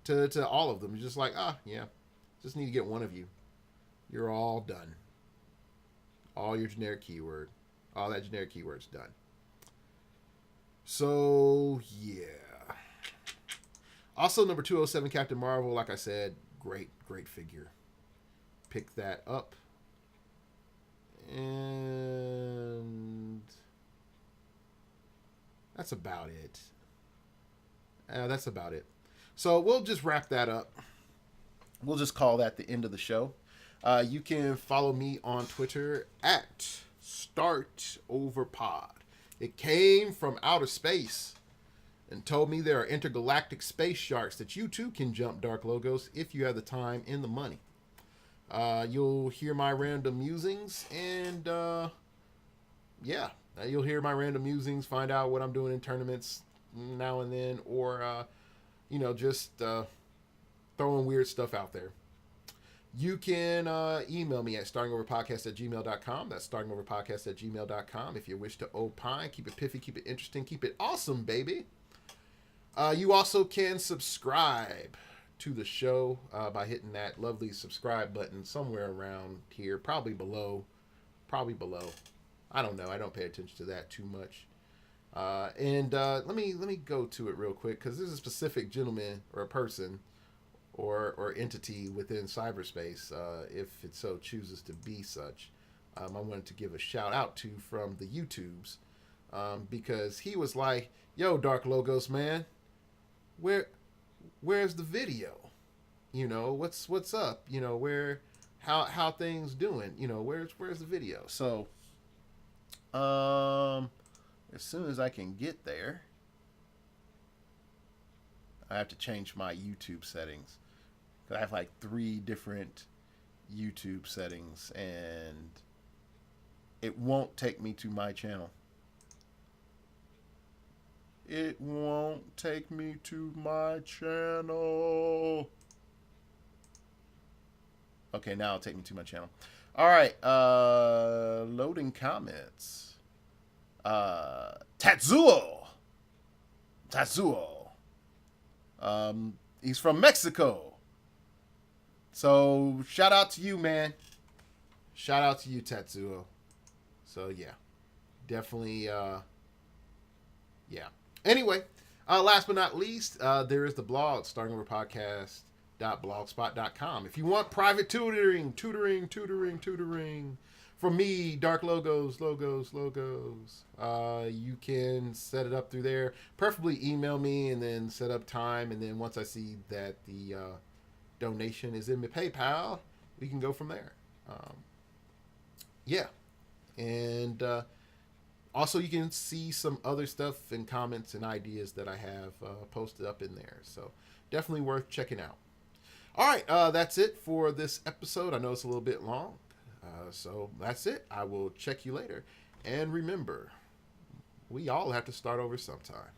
to all of them. You're just like, just need to get one of you. You're all done. All your generic keyword. All that generic keyword's done. So, yeah. Also, number 207, Captain Marvel, like I said, great figure. Pick that up. And that's about it. That's about it. So we'll just wrap that up. We'll just call that the end of the show. You can follow me on Twitter at StartOverPod. It came from outer space and told me there are intergalactic space sharks that you too can jump, Dark Logos, if you have the time and the money. You'll hear my random musings, and you'll hear my random musings, find out what I'm doing in tournaments now and then, or just throwing weird stuff out there. You can email me at startingoverpodcast@gmail.com. That's startingoverpodcast@gmail.com. If you wish to opine, keep it piffy, keep it interesting, keep it awesome, baby. You also can subscribe to the show by hitting that lovely subscribe button somewhere around here, probably below. I don't know. I don't pay attention to that too much. And let me go to it real quick, because there's a specific gentleman or a person or entity within cyberspace, if it so chooses to be such, I wanted to give a shout out to from the YouTubes, because he was like, "Yo, Dark Logos, man, where's the video? What's up? How things doing? Where's the video?" So, as soon as I can get there, I have to change my YouTube settings. I have like 3 different YouTube settings, and it won't take me to my channel. It won't take me to my channel. Okay, now it'll take me to my channel. All right, loading comments. Tatsuo. He's from Mexico. So shout out to you, man. Shout out to you, Tatsuo. So yeah, definitely. Anyway, last but not least, there is the blog, startingoverpodcast.blogspot.com. If you want private tutoring from me, Dark Logos, you can set it up through there. Preferably email me and then set up time. And then once I see that the donation is in my PayPal, we can go from there. And also, you can see some other stuff and comments and ideas that I have posted up in there. So definitely worth checking out. All right, that's it for this episode. I know it's a little bit long. So that's it. I will check you later. And remember, we all have to start over sometime.